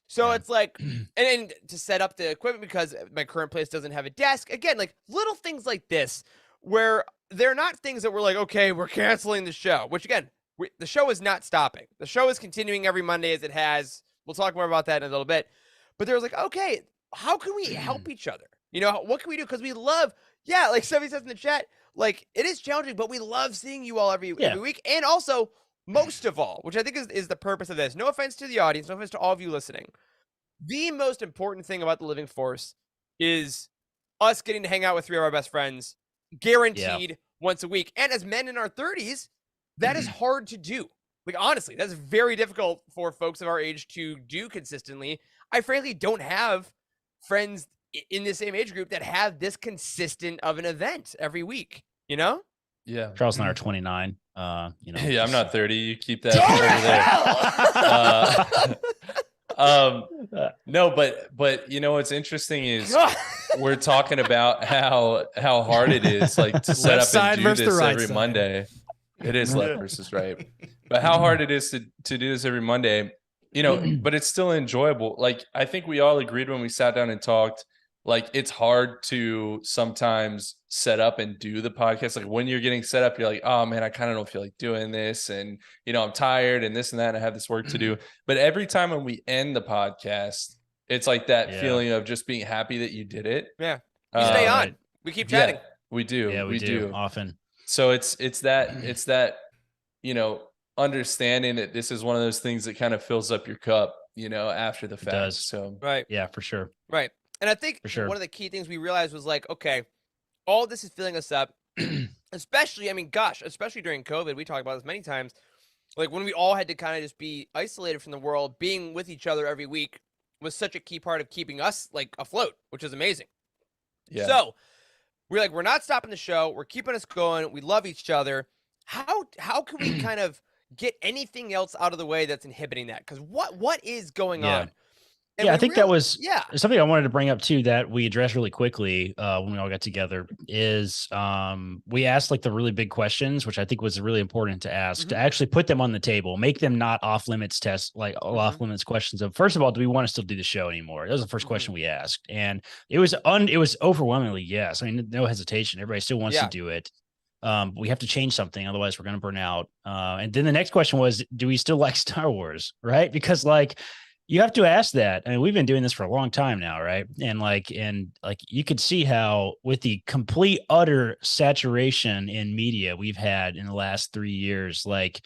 So it's like, and to set up the equipment because my current place doesn't have a desk. Again, like little things like this where they're not things that we're like, okay, we're canceling the show, which again, the show is not stopping. The show is continuing every Monday as it has. We'll talk more about that in a little bit. But there was like, okay, how can we help each other? You know, what can we do? Because we love, like somebody says in the chat, like it is challenging, but we love seeing you all every week. And also, most of all, which I think is the purpose of this, no offense to the audience, no offense to all of you listening, the most important thing about the Living Force is us getting to hang out with three of our best friends, guaranteed once a week. And as men in our 30s, that is hard to do. Like, honestly, that's very difficult for folks of our age to do consistently. I frankly don't have friends in the same age group that have this consistent of an event every week, you know? Yeah. Charles and I are 29. Yeah, I'm not 30. You keep that over there. No, but you know what's interesting is we're talking about how hard it is like to set Left up and side do versus the this right every side. Monday. It is left versus right, but how hard it is to do this every Monday, but it's still enjoyable. Like I think we all agreed when we sat down and talked, like it's hard to sometimes set up and do the podcast. Like when you're getting set up, you're like, oh man, I kind of don't feel like doing this. And, I'm tired and this and that, and I have this work to do. But every time when we end the podcast, it's like that feeling of just being happy that you did it. Yeah. We stay on. Right. We keep chatting. Yeah, we do. Yeah, we do often. So it's that, understanding that this is one of those things that kind of fills up your cup, after the fact. It does. So Right. Yeah, for sure. Right. And I think For sure. one of the key things we realized was like, okay, all this is filling us up, especially during COVID. We talked about this many times. Like when we all had to kind of just be isolated from the world, being with each other every week was such a key part of keeping us like afloat, which is amazing. yeah. So we're like, we're not stopping the show. We're keeping us going. We love each other. How can we kind of get anything else out of the way that's inhibiting that? Because what is going on? And I think that was yeah. something I wanted to bring up too that we addressed really quickly when we all got together is we asked like the really big questions, which I think was really important to ask, to actually put them on the table, make them not off limits tests, like off limits questions of, first of all, do we want to still do the show anymore? That was the first question we asked. And it was overwhelmingly yes. I mean, no hesitation. Everybody still wants to do it. We have to change something, otherwise we're going to burn out. And then the next question was, do we still like Star Wars? Right? Because like, you have to ask that. I mean, we've been doing this for a long time now, right? And you could see how with the complete utter saturation in media we've had in the last 3 years, like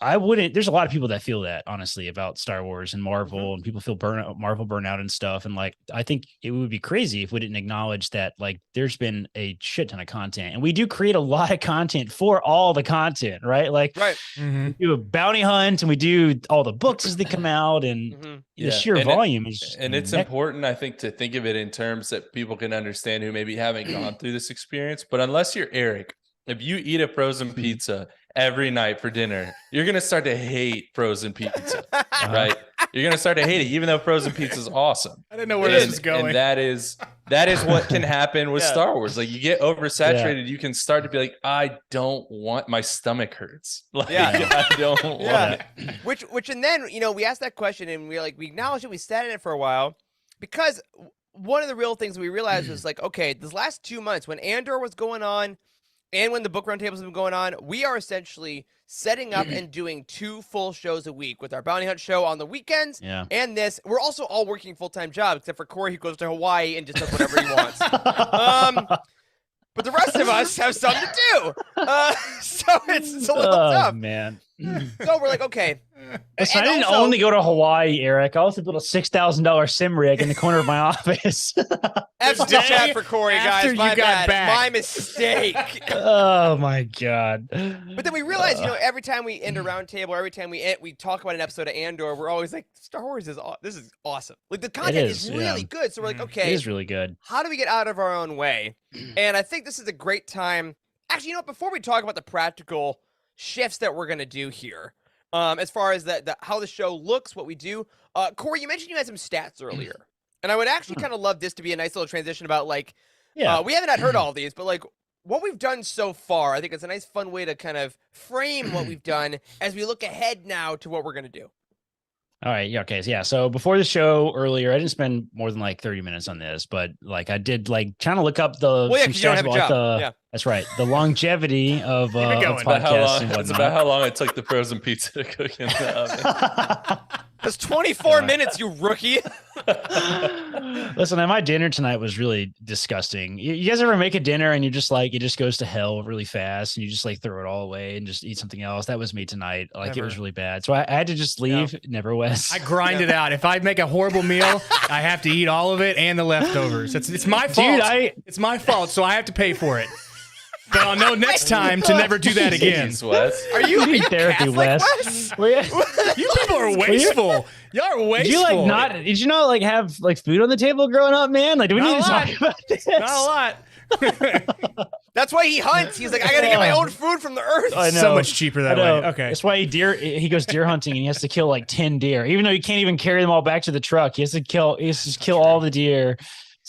there's a lot of people that feel that honestly about Star Wars and Marvel, and people feel Marvel burnout and stuff. And like, I think it would be crazy if we didn't acknowledge that, like, there's been a shit ton of content and we do create a lot of content for all the content, right? Like we do a bounty hunt and we do all the books as they come out, and the sheer volume is, and it's important, I think, to think of it in terms that people can understand who maybe haven't gone through this experience. But unless you're Eric, if you eat a frozen pizza every night for dinner, you're going to start to hate frozen pizza, right? You're going to start to hate it, even though frozen pizza is awesome. I didn't know where this was going. And that is what can happen with Star Wars. Like, you get oversaturated, you can start to be like, I don't want, my stomach hurts. Like, I don't want it. Which, and then, we asked that question and we acknowledged it. We sat in it for a while, because one of the real things we realized was like, okay, this last 2 months when Andor was going on, and when the book roundtables have been going on, we are essentially setting up and doing 2 full shows a week with our Bounty Hunt show on the weekends. Yeah. And this, we're also all working full-time jobs, except for Corey, who goes to Hawaii and just does whatever he wants. But the rest of us have something to do. So it's a little tough. Man. So we're like, okay. Listen, I didn't only go to Hawaii, Eric. I also built a $6,000 sim rig in the corner of my office. That's the chat for Corey, guys. My bad. My mistake. Oh my God. But then we realized, every time we end a roundtable, every time we talk about an episode of Andor, we're always like, Star Wars this is awesome. Like, the content is really good. So we're like, okay, it is really good. How do we get out of our own way? And I think this is a great time. Actually, before we talk about the practical shifts that we're gonna do here, as far as the how the show looks, what we do, Corey, you mentioned you had some stats earlier, and I would actually kind of love this to be a nice little transition about we haven't heard all of these, but like what we've done so far. I think it's a nice, fun way to kind of frame what we've done as we look ahead now to what we're gonna do. All right. Yeah. Okay. So before the show earlier, I didn't spend more than like 30 minutes on this, but like I did trying to look up the. Well, yeah, because you don't have a job. That's right. The longevity of podcasts. It's about how long it took the frozen pizza to cook in the oven. That's 24 minutes, you rookie. Listen, my dinner tonight was really disgusting. You guys ever make a dinner and you're just like, it just goes to hell really fast and you just like throw it all away and just eat something else? That was me tonight. Like, Never. It was really bad. So I had to just leave. Never, Wes. I grind it out. If I make a horrible meal, I have to eat all of it and the leftovers. It's my fault. Dude, it's my fault, so I have to pay for it. but I'll know next time to never do that again. Jeez, Wes. Are you therapy, Catholic, Wes? Wes? You people are wasteful. Y'all are wasteful. Did you like not? Did you not like have like food on the table growing up, man? Like, do we Not need a to lot. talk about this? Not a lot. That's why he hunts. He's like, I gotta get my own food from the earth. I know. So much cheaper that I know. way. Okay. That's why he goes deer hunting and he has to kill like 10 deer, even though he can't even carry them all back to the truck. He has to kill all the deer.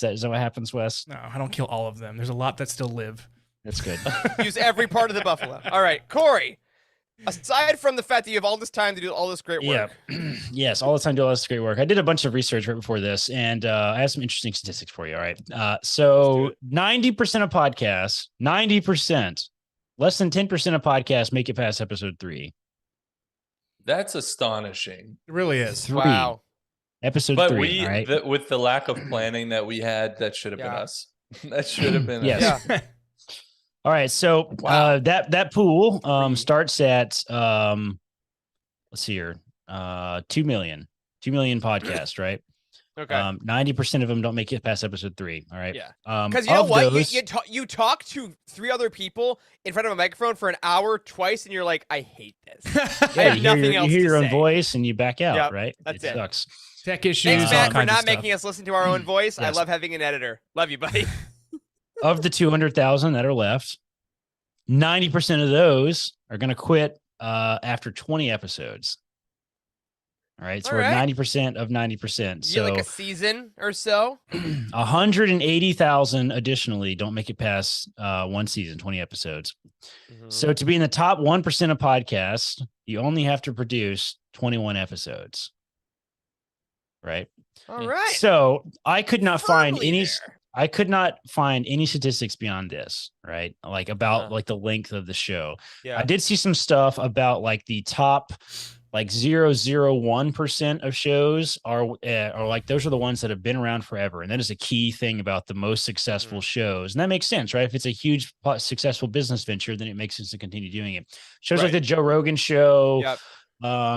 Is that what happens, Wes? No, I don't kill all of them. There's a lot that still live. That's good. Use every part of the buffalo. All right, Corey. Aside from the fact that you have all this time to do all this great work, Yes, all the time, do all this great work. I did a bunch of research right before this, and I have some interesting statistics for you. All right. So 90% of podcasts, 90%, less than 10% of podcasts make it past episode 3. That's astonishing. It really is. 3. wow. Episode But 3. All right. with the lack of planning that we had, that should have been Yeah. us. That should have been Yes. us. All right. So Wow. that pool 3. starts at let's see here, 2 million podcasts, right? Okay. 90% of them don't make it past episode 3. All right. Yeah. Because Because you know what? You talk to 3 other people in front of a microphone for an hour twice, and you're like, I hate this. I have nothing else you hear to your own say. voice and you back out, Yep, right? that's it. Sucks. Tech issues. Thanks, all Matt, for kinds of not stuff. making us listen to our own voice. I Yes. love having an editor. Love you, buddy. Of the 200,000 that are left, 90% of those are going to quit after 20 episodes. All right. So All we're right. 90% of 90%. You get So like a season or so. 180,000 additionally don't make it past one season, 20 episodes. So to be in the top 1% of podcasts, you only have to produce 21 episodes. Right. All right. So I could not find Firmly any. there. I could not find any statistics beyond this, right? Like about Uh-huh. like the length of the show. Yeah. I did see some stuff about like the top like 0.001% of shows are like those are the ones that have been around forever, and that is a key thing about the most successful shows, and that makes sense, right? If it's a huge successful business venture, then it makes sense to continue doing it. Shows like Right. the Joe Rogan show. Yep.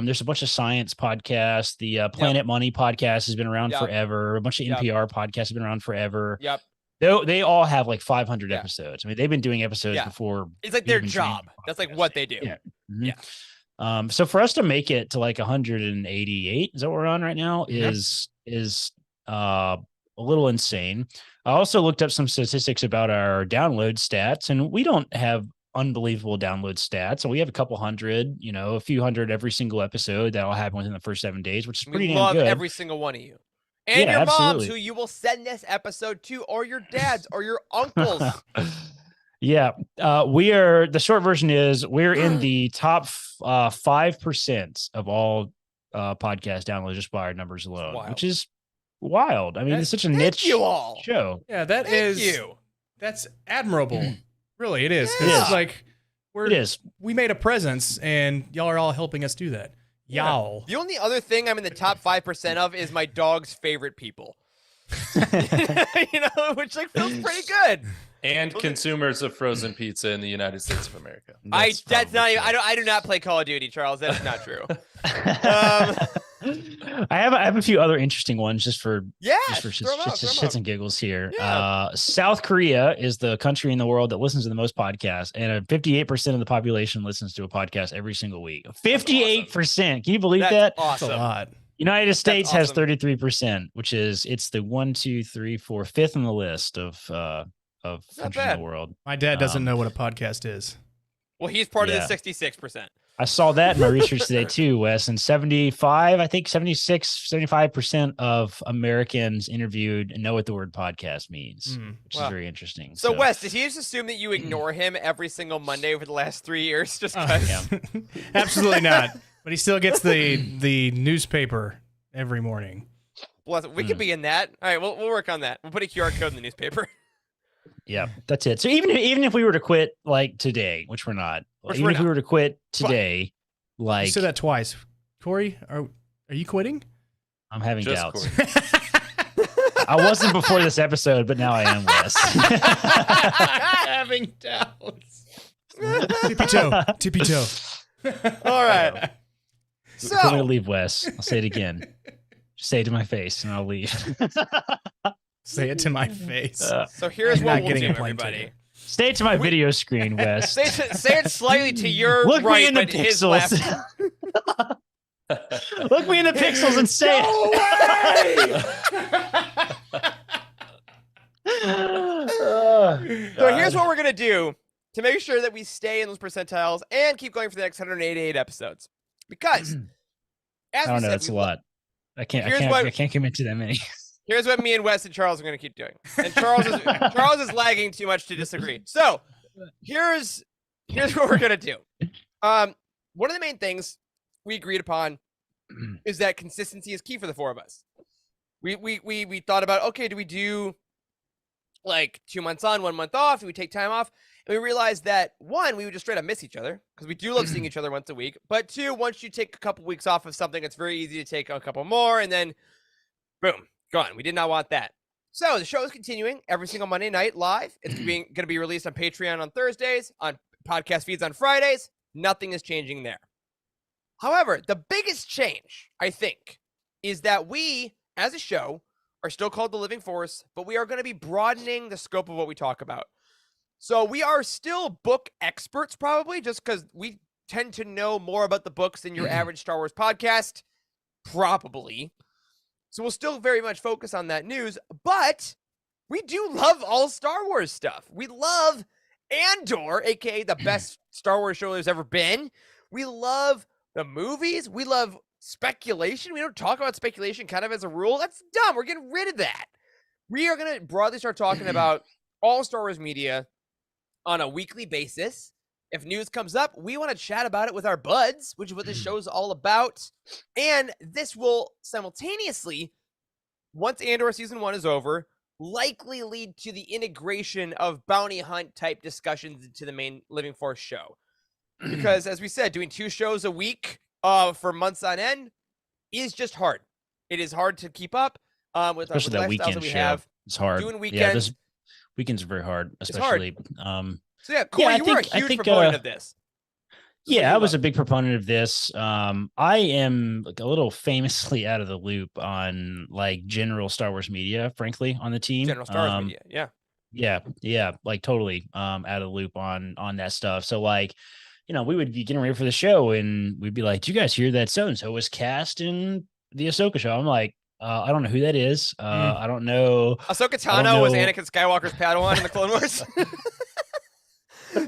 There's a bunch of science podcasts. The Planet Money podcast has been around Yep. forever. A bunch of Yep. NPR podcasts have been around forever. Yep. They all have like 500 Yeah. episodes. I mean, they've been doing episodes Yeah. before. It's like their even dreamed job. of That's like podcasting. what they do. Yeah. Mhm. Yeah. So for us to make it to like 188, is that what we're on right now? Mhm. Is a little insane. I also looked up some statistics about our download stats, and we don't have unbelievable download stats. So we have a couple hundred, a few hundred every single episode that'll happen within the first 7 days, which is pretty We damn love good. every single one of you. And Yeah, your moms, absolutely. who you will send this episode to, or your dads, or your uncles. Yeah, the short version is we're in the top 5% of all podcast downloads just by our numbers alone, wild. which is wild. I mean, it's such a niche you all. show. Yeah, that Thank is. you. That's admirable. Really, it is. 'Cause Yeah. It's like It is. we made a presence, and y'all are all helping us do that. Y'all. The only other thing I'm in the top 5% of is my dog's favorite people. Which like feels pretty good. And consumers of frozen pizza in the United States of America. That's not even, probably I do not play Call of Duty, Charles. That is not true. I have a few other interesting ones just for Yeah, shits and giggles here. Yeah. South Korea is the country in the world that listens to the most podcasts, and 58% of the population listens to a podcast every single week. 58%. Can you believe That's that? That's a awesome. lot. United States has awesome. 33%, which is it's the 1, 2, 3, 4, 5th on the list of Not countries in bad. the world. My dad doesn't Um, know what a podcast is. Well, he's part Yeah. of the 66%. I saw that in my research today too, Wes. And 75% of Americans interviewed know what the word podcast means, which Wow. is very interesting. So, Wes, did he just assume that you ignore him every single Monday over the last 3 years? Just because? yeah. Absolutely not. But he still gets the newspaper every morning. Bless it. We could be in that. All right, we'll work on that. We'll put a QR code in the newspaper. Yeah, that's it. So even if we were to quit like today, which we're not, Which even we're if we not. were to quit today, like You said that twice. Corey, are you quitting? I'm having Just doubts. Corey. I wasn't before this episode, but now I am, Wes. Having doubts. Tippy toe. Tippy toe. All right. I'm going to So, leave, Wes. I'll say it again. Just say it to my face, and I'll leave. Say it to my face. so here's I'm what not we'll getting do, a plane everybody. ticket. Stay to my video screen, Wes. Say it slightly to your Look right, me in the but his left. pixels. Look me in the pixels and say it. So here's what we're gonna do to make sure that we stay in those percentiles and keep going for the next 188 episodes. Because, as I don't we know. said, That's a lot. I can't commit to that many. Here's what me and Wes and Charles are going to keep doing. And Charles is lagging too much to disagree. So here's what we're going to do. One of the main things we agreed upon is that consistency is key for the four of us. We thought about, okay, do we do like 2 months on, 1 month off? Do we take time off? And we realized that one, we would just straight up miss each other because we do love seeing each other once a week. But two, once you take a couple weeks off of something, it's very easy to take a couple more and then boom, gone. We did not want that. So the show is continuing every single Monday night live. It's going to be released on Patreon on Thursdays, on podcast feeds on Fridays. Nothing is changing there. However, the biggest change, I think, is that we, as a show, are still called The Living Force, but we are going to be broadening the scope of what we talk about. So we are still book experts, probably, just because we tend to know more about the books than your average Star Wars podcast, probably. So we'll still very much focus on that news, but we do love all Star Wars stuff. We love Andor, aka the best Star Wars show there's ever been. We love the movies. We love speculation. We don't talk about speculation kind of as a rule. That's dumb. We're getting rid of that. We are going to broadly start talking about all Star Wars media on a weekly basis. If news comes up, we want to chat about it with our buds, which is what this show's all about. And this will simultaneously, once Andor season 1 is over, likely lead to the integration of bounty hunt type discussions into the main Living Force show. Because as we said, doing 2 shows a week for months on end is just hard. It is hard to keep up with especially the that lifestyles weekend that we show. have. It's hard. Doing Yeah, weekends. weekends are very hard, hard. especially. So yeah, Corey, you were a huge proponent of this. Yeah, I was a big proponent of this. I am like a little famously out of the loop on like general Star Wars media, frankly, on the team. General Star Wars media, yeah. Yeah, like totally out of the loop on that stuff. So like, we would be getting ready for the show and we'd be like, "Do you guys hear that so and so was cast in the Ahsoka show?" I'm like, I don't know who that is. I don't know. Ahsoka Tano was Anakin Skywalker's Padawan in the Clone Wars.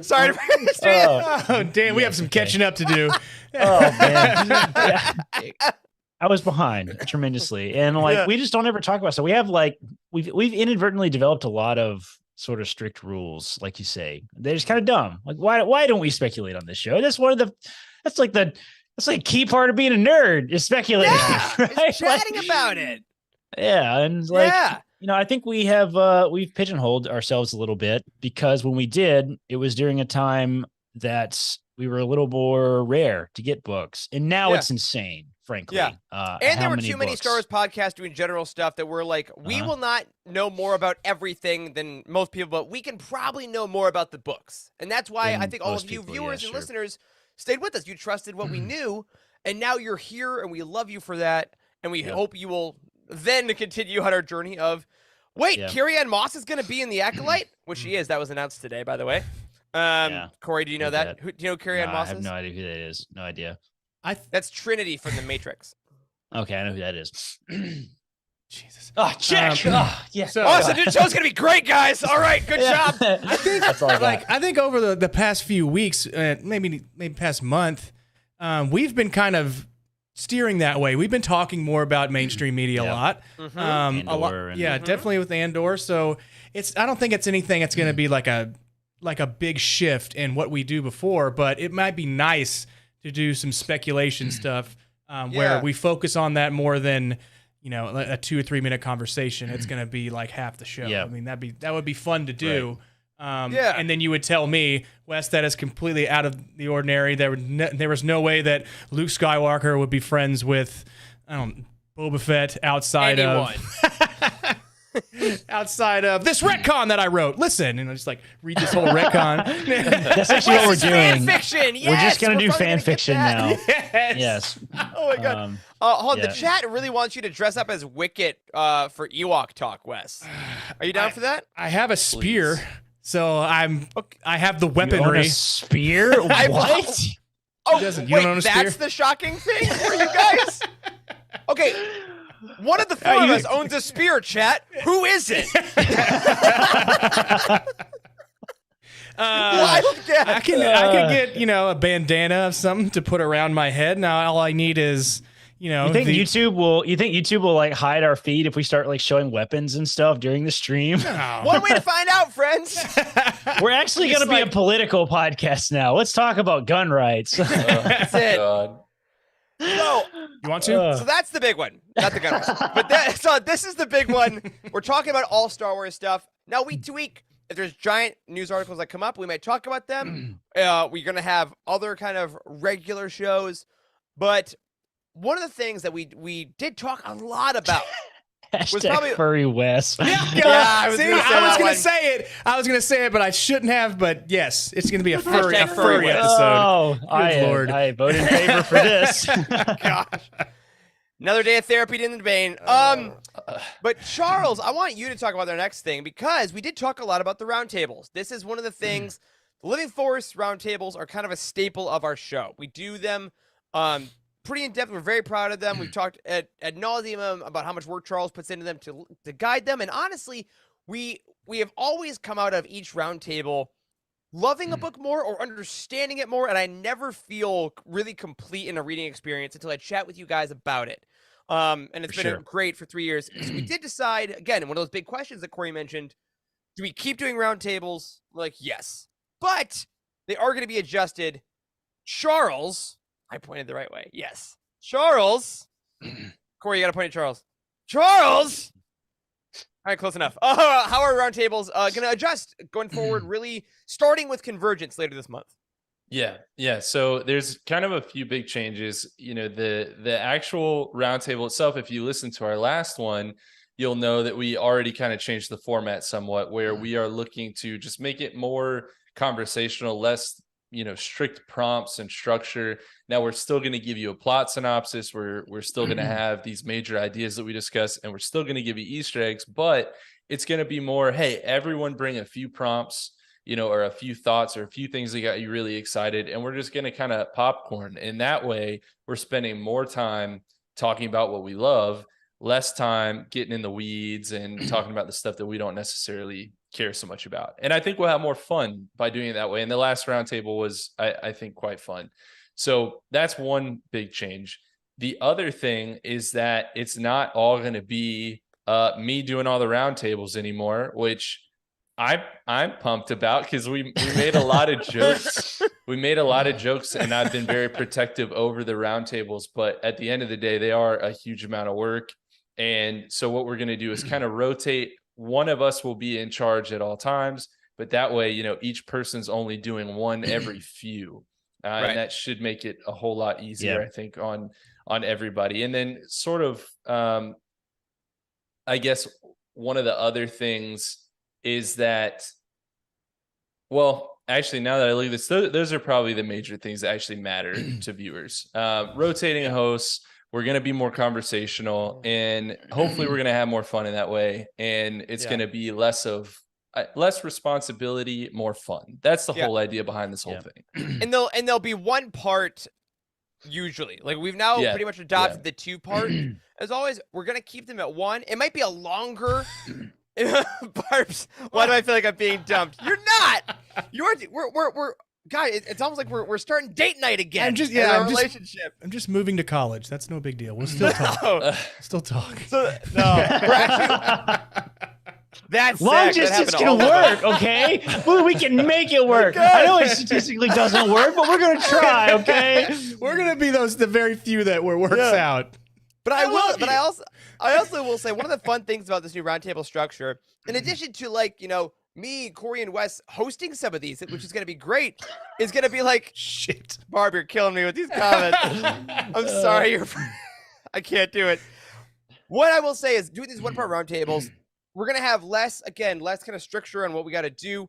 Sorry to bring this to you. Oh, damn. We have some catching up to do. Oh, man. Yeah. I was behind tremendously. And like, we just don't ever talk about. So we have like, we've inadvertently developed a lot of sort of strict rules, like you say. They're just kind of dumb. Like, why don't we speculate on this show? That's like a key part of being a nerd is speculating. Yeah, right? chatting about it. Yeah. And like, I think we've pigeonholed ourselves a little bit because when we did, it was during a time that we were a little more rare to get books. And now it's insane, frankly. Yeah. And there were too many Star Wars podcasts doing general stuff that were like, we will not know more about everything than most people, but we can probably know more about the books. And that's why I think all of you viewers and listeners stayed with us. You trusted what we knew. And now you're here and we love you for that. And we hope you will then continue on our journey of, Carrie-Anne Moss is going to be in The Acolyte, which she is. That was announced today, by the way. Corey, do you know that? Do you know Carrie-Anne Moss is? I have no idea who that is. No idea. That's Trinity from The Matrix. Okay, I know who that is. Jesus. Oh, check. Yes. So the show's going to be great, guys. All right, good job. I think that's all I got. I think over the past few weeks, maybe past month, we've been kind of steering that way. We've been talking more about mainstream media a lot. Andor definitely with Andor. So I don't think it's anything that's going to be like a big shift in what we do before, but it might be nice to do some speculation stuff where we focus on that more than a 2 or 3 minute conversation. It's going to be like half the show. I mean, that would be fun to do. Right. And then you would tell me, Wes, that is completely out of the ordinary. There was no way that Luke Skywalker would be friends with, Boba Fett outside of this retcon that I wrote. Listen, and I just like read this whole retcon. That's actually what we're doing. Fan fiction. Yes, we're just gonna do fan fiction now. Yes. Oh my god. Hold on. The chat really wants you to dress up as Wicket for Ewok talk, Wes. Are you down for that? I have a spear. So I have the You own weaponry. a spear? What? Oh, doesn't. You wait, don't own a that's spear? the shocking thing for you guys? Okay, one of the four of us owns a spear, chat. Who is it? Wild guess. I can get a bandana of something to put around my head. Now all I need is You think YouTube will like hide our feed if we start like showing weapons and stuff during the stream? One way to find out, friends. We're actually going to be a political podcast now. Let's talk about gun rights. That's it. God. So, You want to? so that's the big one, not the gun rights. But so this is the big one. We're talking about all Star Wars stuff. Now, week to week, if there's giant news articles that come up, we might talk about them. We're going to have other kind of regular shows. But one of the things that we did talk a lot about was probably Furry West. I was See, gonna say I was that going one. to say it. I was going to say it, but I shouldn't have. But yes, it's going to be a furry Furry episode. Oh, Lord. I vote in favor for this. Gosh. Another day of therapy in the vein. But Charles, I want you to talk about their next thing because we did talk a lot about the roundtables. This is one of the things. The Living Force roundtables are kind of a staple of our show. We do them pretty in depth. We're very proud of them. We've talked ad nauseum about how much work Charles puts into them to guide them. And honestly, we have always come out of each roundtable loving a book more or understanding it more, and I never feel really complete in a reading experience until I chat with you guys about it. And it's been great for 3 years. So we did decide, again, one of those big questions that Corey mentioned, do we keep doing roundtables? We're like, yes. But they are going to be adjusted. Charles, I pointed the right way. Yes. Charles. Corey, you got to point at Charles. Charles! All right, close enough. How are roundtables going to adjust going forward, really starting with Convergence later this month? Yeah. So there's kind of a few big changes. The actual roundtable itself, if you listen to our last one, you'll know that we already kind of changed the format somewhat, where we are looking to just make it more conversational, less strict prompts and structure. Now we're still going to give you a plot synopsis. We're still going to have these major ideas that we discuss, and we're still going to give you Easter eggs, but it's going to be more, hey, everyone bring a few prompts, or a few thoughts or a few things that got you really excited. And we're just going to kind of popcorn. And that way we're spending more time talking about what we love, less time getting in the weeds and talking about the stuff that we don't necessarily care so much about. And I think we'll have more fun by doing it that way. And the last roundtable was, I think, quite fun. So that's one big change. The other thing is that it's not all going to be me doing all the roundtables anymore, which I'm pumped about because we made a lot of jokes. We made a lot of jokes, and I've been very protective over the roundtables. But at the end of the day, they are a huge amount of work. And so what we're going to do is kind of rotate. One of us will be in charge at all times, but that way, each person's only doing one every few. Right. And that should make it a whole lot easier, I think, on everybody. And then sort of, I guess one of the other things is that, well, actually, now that I look at this, those are probably the major things that actually matter to viewers. Rotating hosts, we're going to be more conversational, and hopefully we're going to have more fun in that way. And it's going to be less responsibility, more fun. That's the whole idea behind this whole thing. And there'll be one part usually. Like we've now pretty much adopted the 2-part. As always, we're going to keep them at 1. It might be a longer Barbs, why do I feel like I'm being dumped? You're not. We're guys, it's almost like we're starting date night again. I'm just relationship. I'm just moving to college. That's no big deal. We'll still talk. Still talk. So, no, we're actually. That's long distance can work, okay? Well, we can make it work. I know it statistically doesn't work, but we're gonna try, okay? We're gonna be the very few that works out. But I also will say one of the fun things about this new roundtable structure, in addition to me, Corey, and Wes hosting some of these, which is going to be great, is going to be like, shit, Barb, you're killing me with these comments. I'm sorry, I can't do it. What I will say is, doing these 1-part roundtables, we're going to have less kind of structure on what we got to do,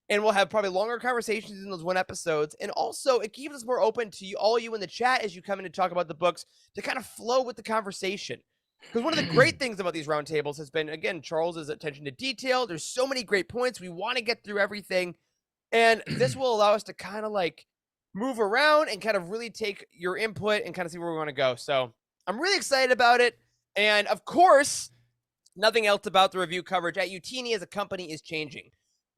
and we'll have probably longer conversations in those 1 episodes. And also, it keeps us more open to all you in the chat as you come in to talk about the books to kind of flow with the conversation. Because one of the great things about these roundtables has been, again, Charles's attention to detail. There's so many great points. We want to get through everything. And this will allow us to kind of like move around and kind of really take your input and kind of see where we want to go. So I'm really excited about it. And of course, nothing else about the review coverage at Utini as a company is changing.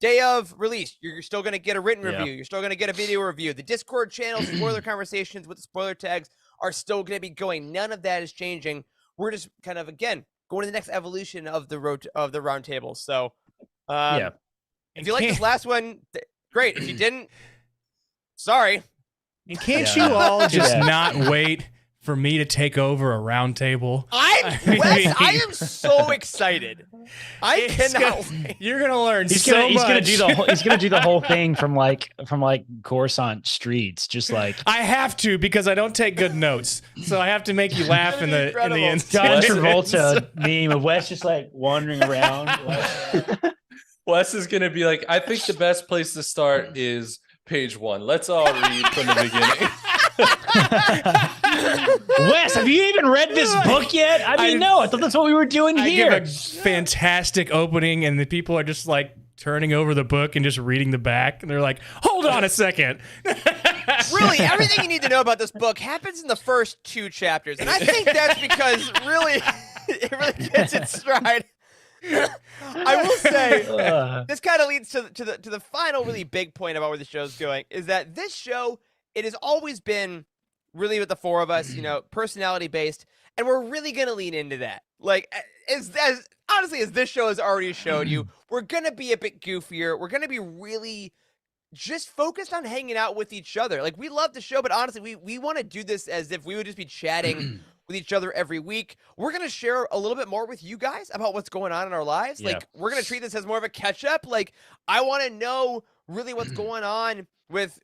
Day of release, you're still going to get a written review. You're still going to get a video review. The Discord channel, spoiler conversations with the spoiler tags are still going to be going. None of that is changing. We're just kind of, again, going to the next evolution of the roundtable. So, if you like this last one, great. If you didn't, sorry. And can't you all just not wait for me to take over a roundtable? I am so excited. I cannot wait. You're gonna learn He's so gonna much. he's gonna do the whole thing from like Coruscant streets, just like I have to because I don't take good notes, so I have to make you laugh in the Incredible. John instance. Travolta meme of Wes just like wandering around. Wes is going to be like, I think the best place to start is page 1. Let's all read from the beginning. Wes, have you even read this book yet? I mean, no, I thought that's what we were doing I here. give a fantastic opening, and the people are just like turning over the book and just reading the back, and they're like, "Hold on a second." Really, everything you need to know about this book happens in the first 2 chapters, and I think that's because really, it really gets its stride. I will say, this kind of leads to the final really big point about where the show's going, is that this show, it has always been really with the 4 of us, personality based, and we're really gonna lean into that. Like, as honestly as this show has already showed you, we're gonna be a bit goofier. We're gonna be really just focused on hanging out with each other. Like, we love the show, but honestly, we want to do this as if we would just be chatting with each other every week. We're going to share a little bit more with you guys about what's going on in our lives. Yeah. Like, we're going to treat this as more of a catch up. Like, I want to know really what's going on with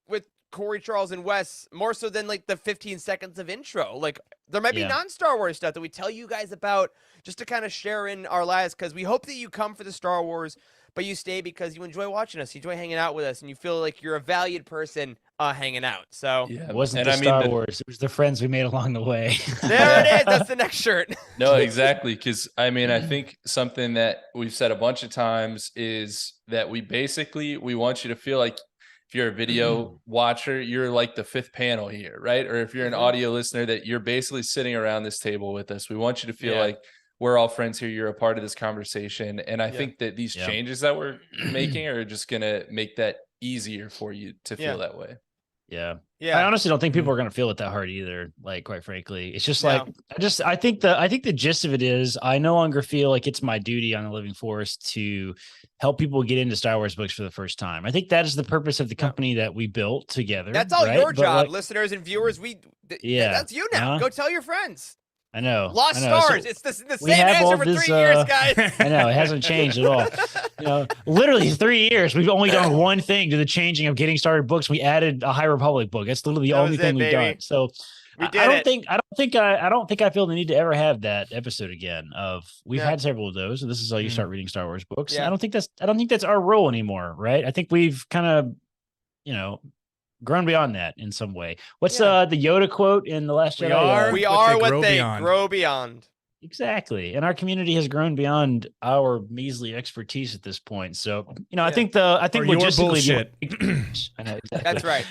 Corey, Charles, and Wes, more so than like the 15 seconds of intro. Like, there might be non-Star Wars stuff that we tell you guys about just to kind of share in our lives, because we hope that you come for the Star Wars, but you stay because you enjoy watching us, you enjoy hanging out with us, and you feel like you're a valued person hanging out. So It wasn't the Star Wars. It was the friends we made along the way. there it is. That's the next shirt. No, exactly. Because I mean, I think something that we've said a bunch of times is that we want you to feel like if you're a video watcher, you're like the 5th panel here, right? Or if you're an audio listener, that you're basically sitting around this table with us. We want you to feel like we're all friends here. You're a part of this conversation. And I think that these changes that we're making are just going to make that easier for you to feel that way. Yeah. Yeah. I honestly don't think people are going to feel it that hard either. Like, quite frankly, it's just like, I think the gist of it is I no longer feel like it's my duty on the Living Force to help people get into Star Wars books for the first time. I think that is the purpose of the company that we built together. That's all right? your But, job, like, listeners and viewers. That's you now. Go tell your friends. I know. Lost I know. Stars. So it's the we same have all answer for this, 3 years, guys. I know, it hasn't changed at all. Literally 3 years. We've only done one thing to the changing of Getting Started books. We added a High Republic book. That's literally the only thing we've done. So we did I don't think I feel the need to ever have that episode again. We've had several of those, and this is how you start reading Star Wars books. Yeah. I don't think that's our role anymore, right? I think we've kind of, grown beyond that in some way. What's the Yoda quote in The Last Jedi? We are what they grow beyond. Exactly. And our community has grown beyond our measly expertise at this point. So, I think logistically, I know, exactly. That's right.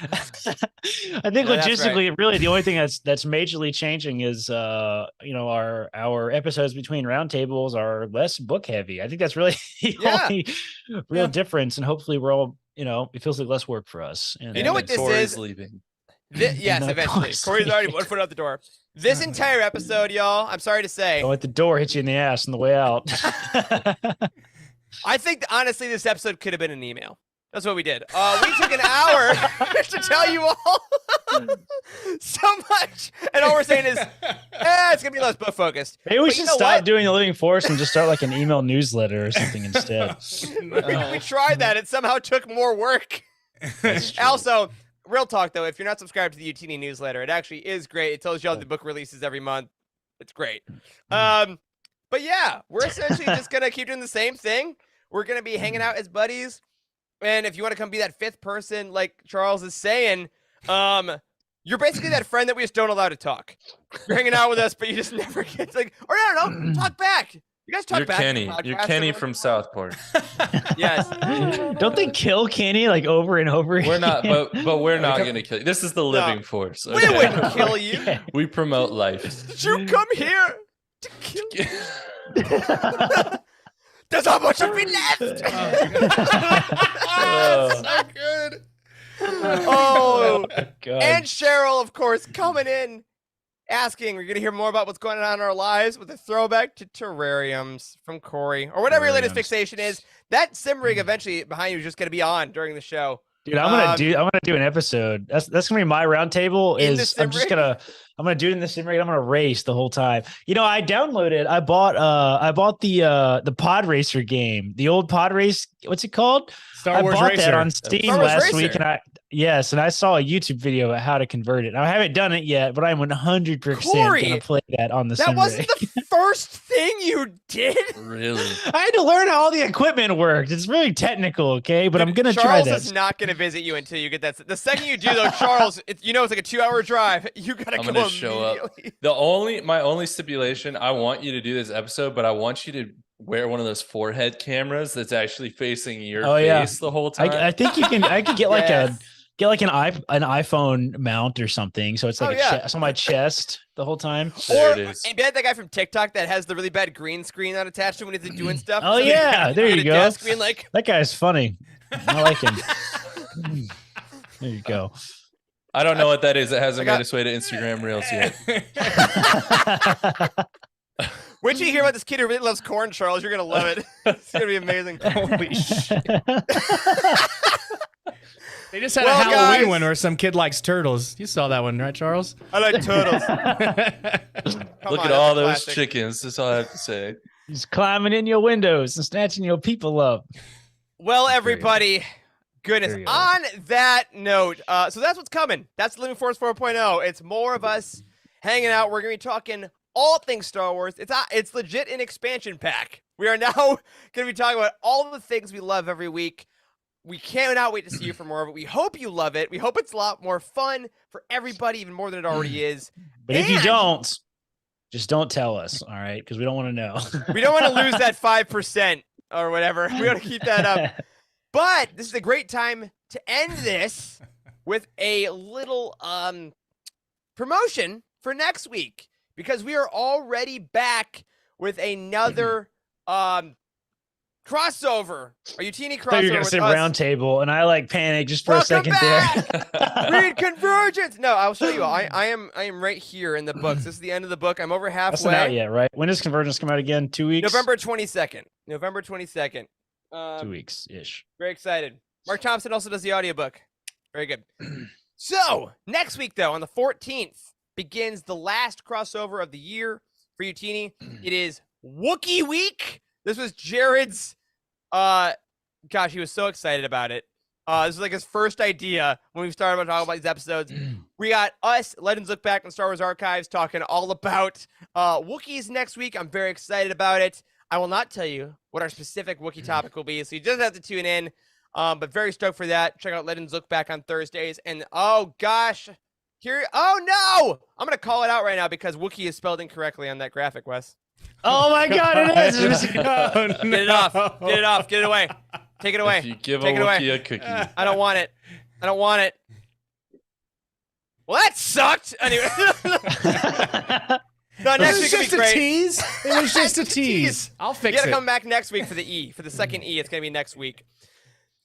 I think logistically, really the only thing that's majorly changing is, our episodes between roundtables are less book heavy. I think that's really the only real difference. And hopefully we're all, it feels like less work for us. And you know what this is? Leaving. Yes, eventually. Corey's already 1 foot out the door. This entire episode, y'all, I'm sorry to say. Go at the door, hit you in the ass on the way out. I think, honestly, this episode could have been an email. That's what we did. We took an hour to tell you all so much. And all we're saying is, it's going to be less book focused. Maybe we should stop doing the Living Force and just start like an email newsletter or something instead. We tried that. It somehow took more work. Also, real talk, though, if you're not subscribed to the Utini newsletter, it actually is great. It tells you all the book releases every month. It's great. But yeah, we're essentially just going to keep doing the same thing. We're going to be hanging out as buddies. And if you want to come be that 5th person, like Charles is saying, You're basically that friend that we just don't allow to talk. You're hanging out with us, but you just never get like, or I don't know, talk back. You guys talk You're back. Kenny. You're Kenny everyone. from Southport. Yes. Don't they kill Kenny like over and over We're not, again? but we're not going to kill you. This is the living force. We Okay? wouldn't kill you. We promote life. Did you come here to kill you? There's not much of me left. So good. Oh, God. and Cheryl, of course, coming in, asking, we're going to hear more about what's going on in our lives with a throwback to terrariums from Corey, or whatever your latest Terrariums. fixation is. That sim rig eventually behind you is just going to be on during the show. Dude, I'm gonna do an episode. That's gonna be my roundtable. In the Is sim I'm just rig? I'm gonna do it in the sim rig. I'm gonna race the whole time. You know, I bought the Pod Racer game, the old Pod Race. What's it called? Star Wars I bought Racer. that on Steam Star Wars last week, Racer. and I saw a YouTube video about how to convert it. I haven't done it yet, but I'm 100% Corey, gonna play that on the That sim wasn't rig. the first thing you did. Really? I had to learn how all the equipment worked. It's really technical, okay? But I'm Dude, gonna try Charles that. is not going to visit you until you get that. The second you do, though, Charles, it's like a 2-hour drive. You got to I'm go gonna show up. immediately. My only stipulation, I want you to do this episode, but I want you to wear one of those forehead cameras that's actually facing your Oh, yeah. face the whole time. I think you can. I could get like Yes. an iPhone mount or something, so it's like Oh, yeah. it's on my chest the whole time. There Or it is. and that guy from TikTok that has the really bad green screen on attached to when he's doing stuff. Oh, So yeah, there at you a go. Desk being like, That guy's funny. I like him. There you go. I don't know what that is. It hasn't I got- made its way to Instagram Reels yet. wait till you hear about this kid who really loves corn, Charles. You're gonna love it. It's gonna be amazing. Holy shit. They just had Well, a Halloween guys- one where some kid likes turtles. You saw that one, right, Charles? I like turtles. Look on, at all that's a those classic. chickens. That's all I have to say. He's climbing in your windows and snatching your people up. Well, everybody, goodness. There you go. On that note, so that's what's coming. That's Living Force 4.0. It's more of us hanging out. We're gonna be talking all things Star Wars. It's legit an expansion pack. We are now gonna be talking about all the things we love every week. We cannot wait to see you for more of it. We hope you love it. We hope it's a lot more fun for everybody, even more than it already is. But if you And- don't, just don't tell us, all right? Because we don't want to know. We don't want to lose that 5% or whatever. We want to keep that up. But this is a great time to end this with a little promotion for next week because we are already back with another crossover. Are you teeny I thought you crossover were gonna with say us? round table, and I like panicked just for Welcome a second back! there. Read Convergence. No, I'll show you. I am right here in the books. This is the end of the book. I'm over That's not out halfway. yet, right? When does Convergence come out again? 2 weeks? November 22nd. November 22nd. 2 weeks ish. Very excited. Mark Thompson also does the audiobook. Very good. So, next week, though, on the 14th, begins the last crossover of the year for you, Teeny. It is Wookiee Week. This was Jared's, gosh, he was so excited about it. This was like his first idea when we started talking about these episodes. We got us, Legends Look Back on Star Wars Archives, talking all about Wookiees next week. I'm very excited about it. I will not tell you what our specific Wookiee topic will be, so you just have to tune in. But very stoked for that. Check out Legends Look Back on Thursdays. And oh gosh, oh no! I'm gonna call it out right now because Wookiee is spelled incorrectly on that graphic, Wes. Oh my god, it is! Oh, Get it off. Get it off. Get it away. Take it away. If you give Take a it away. Wookiee a cookie. I don't want it. I don't want it. Well, that sucked. Anyway. No, It next was week will be just a great. tease. It was just a Just a tease. tease. I'll You fix gotta it. come back next week for the E, for the second E. It's gonna be next week.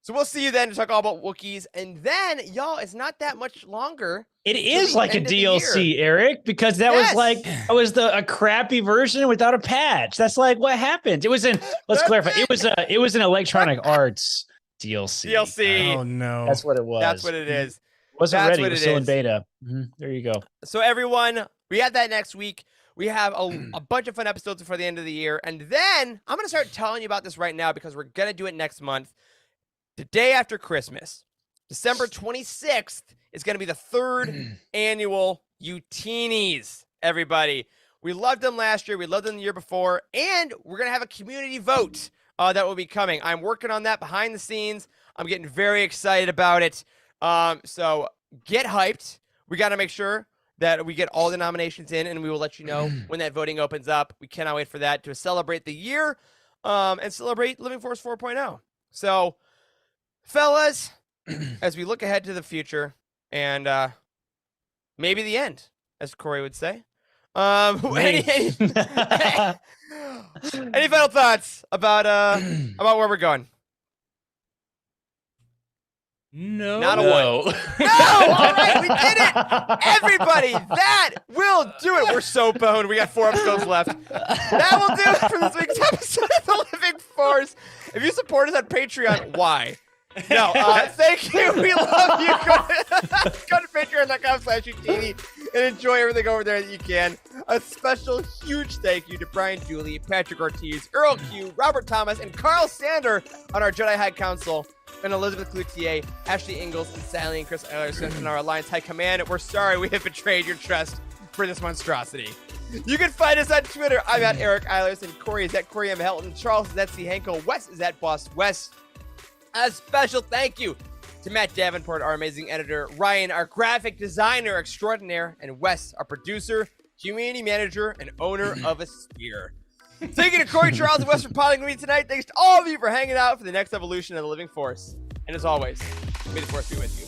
So we'll see you then to talk all about Wookiees. And then, y'all, it's not that much longer. It Till is the like a end of the DLC, Eric, because that Yes. was a crappy version without a patch. That's like what happened. It was let's That's clarify. it. It was an Electronic Arts DLC. DLC. Oh no. That's what it was. That's what it is. It wasn't That's ready. what It was it still in is. beta. Mhm. There you go. So everyone, we have that next week. We have a bunch of fun episodes before the end of the year. And then I'm going to start telling you about this right now because we're going to do it next month. The day after Christmas, December 26th, is going to be the third annual Uteenies, everybody. We loved them last year. We loved them the year before. And we're going to have a community vote that will be coming. I'm working on that behind the scenes. I'm getting very excited about it. So get hyped. We got to make sure that we get all the nominations in, and we will let you know when that voting opens up. We cannot wait for that to celebrate the year and celebrate Living Force 4.0. So, fellas, as we look ahead to the future and maybe the end, as Corey would say, any final thoughts about where we're going? No. Not a No. one. No! All right, we did it! Everybody, that will do it. We're so boned. We got 4 episodes left. That will do it for this week's episode of The Living Force. If you support us on Patreon, why? No, thank you. We love you. Go to patreon.com/utini and enjoy everything over there that you can. A special, huge thank you to Brian Dooley, Patrick Ortiz, Earl Q, Robert Thomas, and Carl Sander on our Jedi High Council, and Elizabeth Cloutier, Ashley Ingalls, and Sally and Chris Eilerson in our Alliance High Command. We're sorry we have betrayed your trust for this monstrosity. You can find us on Twitter. I'm at Eric Eilerson. Corey is at Corey M. Helton. Charles is at C. Henkel. Wes is at Boss Wes. A special thank you to Matt Davenport, our amazing editor, Ryan, our graphic designer extraordinaire, and Wes, our producer, community manager, and owner of a sphere. Thank you to Corey, Charles, and Wes for piling with me tonight. Thanks to all of you for hanging out for the next evolution of the Living Force. And as always, may the Force be with you.